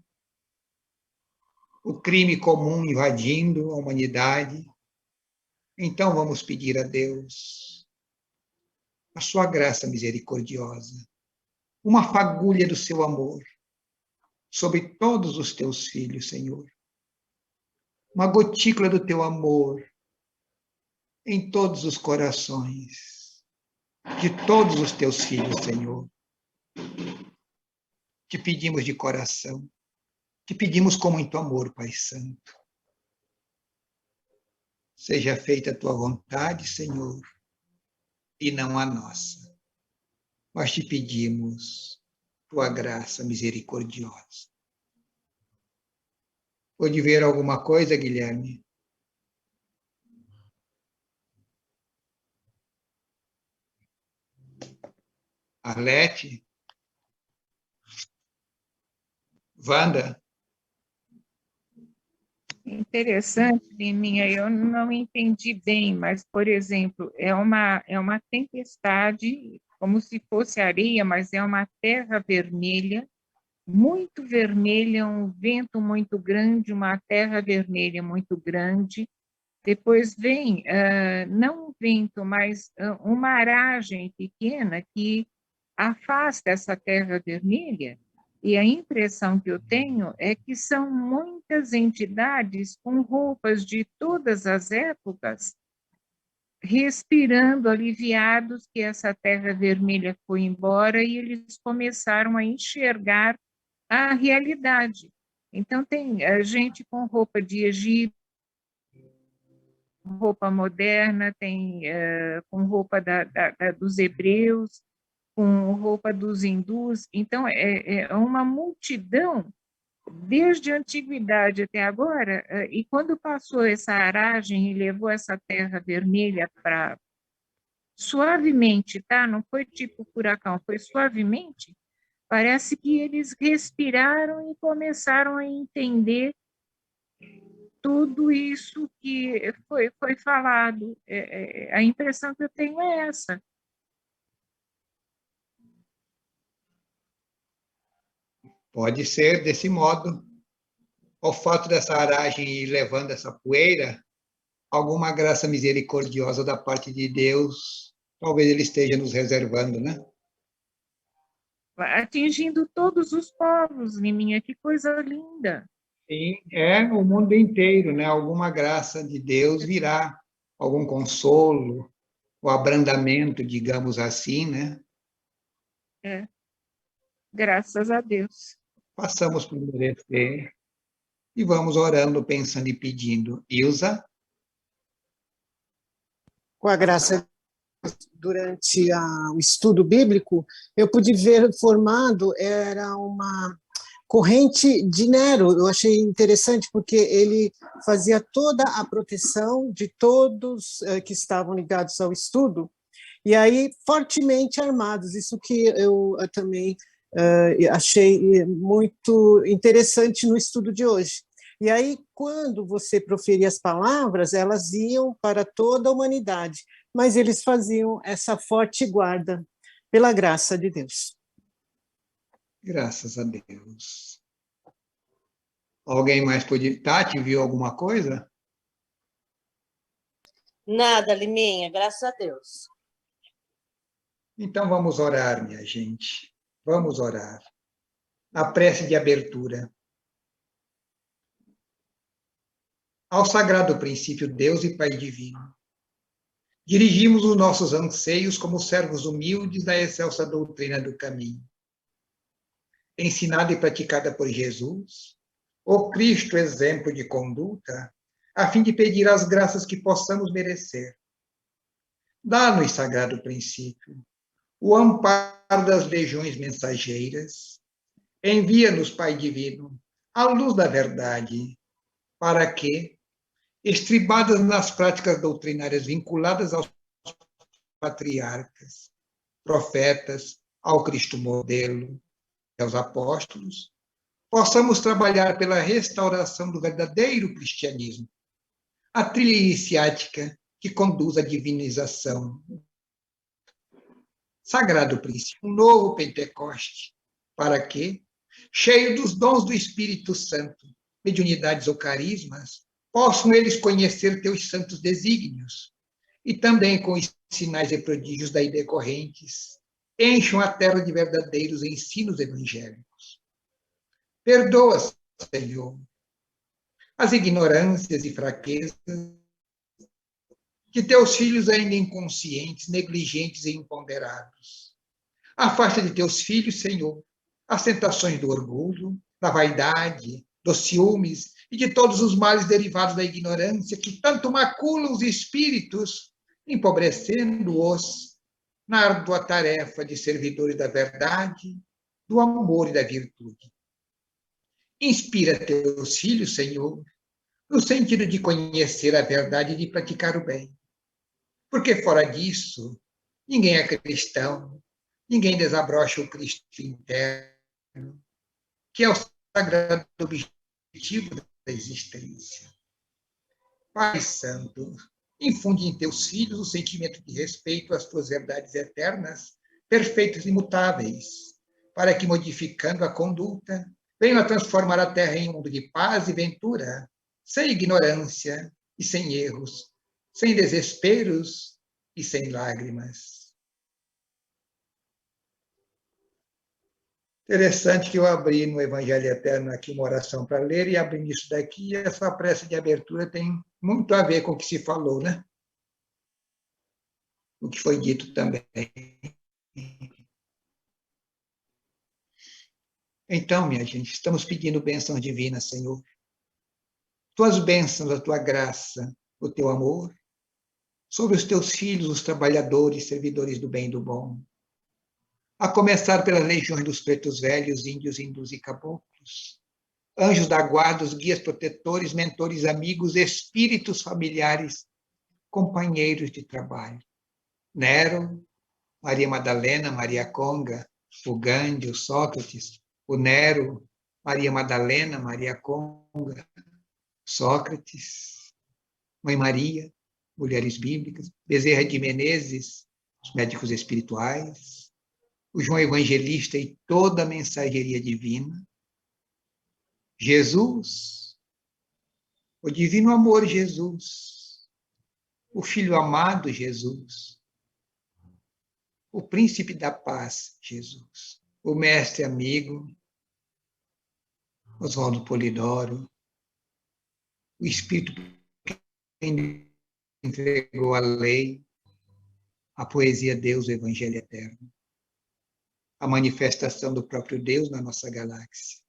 o crime comum invadindo a humanidade. Então vamos pedir a Deus a sua graça misericordiosa, uma fagulha do seu amor sobre todos os teus filhos, Senhor. Uma gotícula do teu amor em todos os corações de todos os teus filhos, Senhor. Te pedimos de coração, te pedimos com muito amor, Pai Santo. Seja feita a tua vontade, Senhor, e não a nossa. Nós te pedimos tua graça misericordiosa. Pode ver alguma coisa, Guilherme? Arlete? Wanda? Interessante, Liminha, eu não entendi bem, mas, por exemplo, é uma tempestade, como se fosse areia, mas é uma terra vermelha, muito vermelha, um vento muito grande, uma terra vermelha muito grande. Depois vem, não um vento, mas uma aragem pequena que afasta essa terra vermelha. E a impressão que eu tenho é que são muitas entidades com roupas de todas as épocas, respirando, aliviados que essa terra vermelha foi embora e eles começaram a enxergar a realidade. Então, tem gente com roupa de Egito, roupa moderna, tem com roupa dos hebreus, com roupa dos hindus. Então, é uma multidão, desde a antiguidade até agora, e quando passou essa aragem e levou essa terra vermelha para suavemente, tá? Não foi tipo furacão, foi suavemente, parece que eles respiraram e começaram a entender tudo isso que foi falado. A impressão que eu tenho é essa. Pode ser desse modo. O fato dessa aragem ir levando essa poeira, alguma graça misericordiosa da parte de Deus, talvez Ele esteja nos reservando, né? Atingindo todos os povos, Liminha, que coisa linda. Sim, é o mundo inteiro, né? Alguma graça de Deus virá, algum consolo, o abrandamento, digamos assim, né? Graças a Deus. Passamos por merecer e vamos orando, pensando e pedindo. Ilza? Com a graça, durante o estudo bíblico, eu pude ver formado, era uma corrente de Nero. Eu achei interessante porque ele fazia toda a proteção de todos que estavam ligados ao estudo, e aí fortemente armados. Isso que eu também achei muito interessante no estudo de hoje. E aí, quando você proferia as palavras, elas iam para toda a humanidade, mas eles faziam essa forte guarda, pela graça de Deus. Graças a Deus. Alguém mais pode... Tati, viu alguma coisa? Nada, Liminha, graças a Deus. Então vamos orar, minha gente. Vamos orar. A prece de abertura. Ao sagrado princípio Deus e Pai divino, dirigimos os nossos anseios como servos humildes da excelsa doutrina do caminho. ensinada e praticada por Jesus, o Cristo exemplo de conduta, a fim de pedir as graças que possamos merecer. Dá-nos, sagrado princípio, o amparo das legiões mensageiras. Envia-nos, Pai Divino, a luz da verdade, para que, estribadas nas práticas doutrinárias vinculadas aos patriarcas, profetas, ao Cristo modelo e aos apóstolos, possamos trabalhar pela restauração do verdadeiro cristianismo, a trilha iniciática que conduz à divinização. Sagrado princípio, um novo Pentecoste, para que, cheio dos dons do Espírito Santo, mediunidades ou carismas, possam eles conhecer teus santos desígnios, e também com os sinais e prodígios daí decorrentes, encham a terra de verdadeiros ensinos evangélicos. Perdoa, Senhor, as ignorâncias e fraquezas de teus filhos ainda inconscientes, negligentes e imponderados. Afasta de teus filhos, Senhor, as tentações do orgulho, da vaidade, dos ciúmes e de todos os males derivados da ignorância que tanto maculam os espíritos, empobrecendo-os na árdua tarefa de servidores da verdade, do amor e da virtude. Inspira teus filhos, Senhor, no sentido de conhecer a verdade e de praticar o bem. Porque fora disso, ninguém é cristão, ninguém desabrocha o Cristo interno, que é o sagrado objetivo da existência. Pai Santo, infunde em teus filhos o sentimento de respeito às tuas verdades eternas, perfeitas e imutáveis, para que, modificando a conduta, venham a transformar a terra em um mundo de paz e ventura, sem ignorância e sem erros, sem desesperos e sem lágrimas. Interessante que eu abri no Evangelho Eterno aqui uma oração para ler, e abrindo isso daqui, essa prece de abertura tem muito a ver com o que se falou, né? O que foi dito também. Então, minha gente, estamos pedindo bênçãos divinas, Senhor. Tuas bênçãos, a tua graça, o teu amor, sobre os teus filhos, os trabalhadores, servidores do bem e do bom. A começar pelas legiões dos pretos velhos, índios, hindus e caboclos, anjos da guarda, os guias protetores, mentores, amigos, espíritos familiares, companheiros de trabalho. Nero, Maria Madalena, Maria Conga, o Gandhi, o Sócrates, o Nero, Maria Madalena, Maria Conga, Sócrates, Mãe Maria, mulheres bíblicas, Bezerra de Menezes, os médicos espirituais, o João Evangelista e toda a mensageria divina, Jesus, o divino amor Jesus, o Filho amado Jesus, o Príncipe da Paz Jesus, o Mestre amigo, Oswaldo Polidoro, o Espírito que entregou a lei, a poesia Deus, o Evangelho Eterno, a manifestação do próprio Deus na nossa galáxia.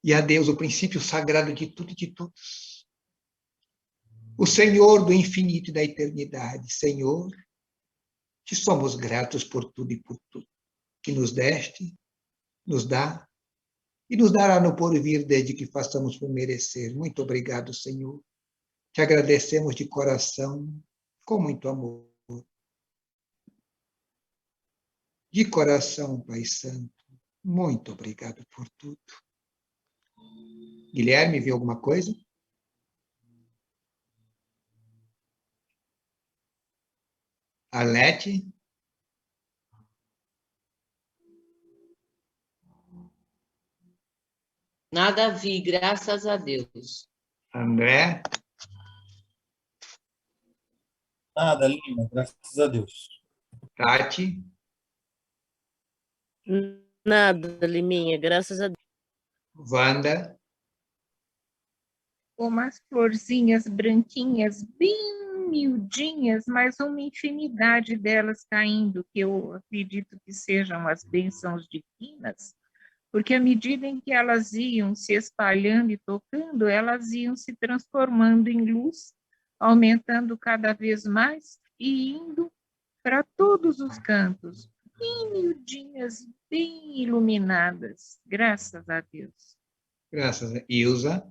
E a Deus, o princípio sagrado de tudo e de todos. O Senhor do infinito e da eternidade. Senhor, te somos gratos por tudo e por tudo que nos deste, nos dá e nos dará no porvir desde que façamos por merecer. Muito obrigado, Senhor. Te agradecemos de coração, com muito amor. De coração, Pai Santo, muito obrigado por tudo. Guilherme, viu alguma coisa? Arlete? Nada vi, graças a Deus. André? Nada, Lima, graças a Deus. Tati? Nada, Liminha, graças a Deus. Wanda? Umas florzinhas branquinhas, bem miudinhas, mas uma infinidade delas caindo, que eu acredito que sejam as bênçãos divinas, porque à medida em que elas iam se espalhando e tocando, elas iam se transformando em luz, aumentando cada vez mais e indo para todos os cantos, bem miudinhas, bem iluminadas, graças a Deus. Graças a Ilza.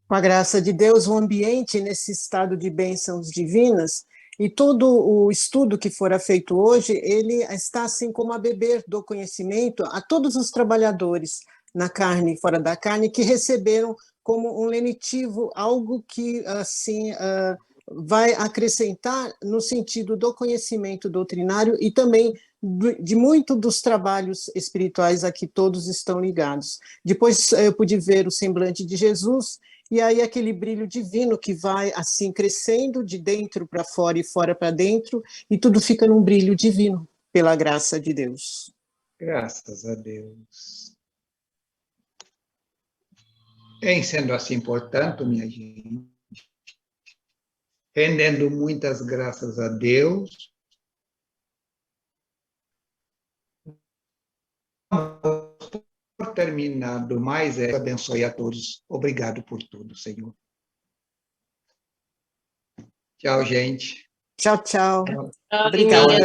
Com a graça de Deus, o ambiente nesse estado de bênçãos divinas e todo o estudo que fora feito hoje, ele está assim como a beber do conhecimento a todos os trabalhadores na carne e fora da carne que receberam como um lenitivo algo que assim vai acrescentar no sentido do conhecimento doutrinário e também de muito dos trabalhos espirituais a que todos estão ligados. Depois eu pude ver o semblante de Jesus e aí aquele brilho divino que vai assim crescendo de dentro para fora e fora para dentro, e tudo fica num brilho divino, pela graça de Deus. Graças a Deus. Em sendo assim, portanto, minha gente, rendendo muitas graças a Deus, por terminado mais abençoe a todos. Obrigado por tudo, Senhor. Tchau, gente. Tchau, tchau. Tchau, Obrigada. Liminha.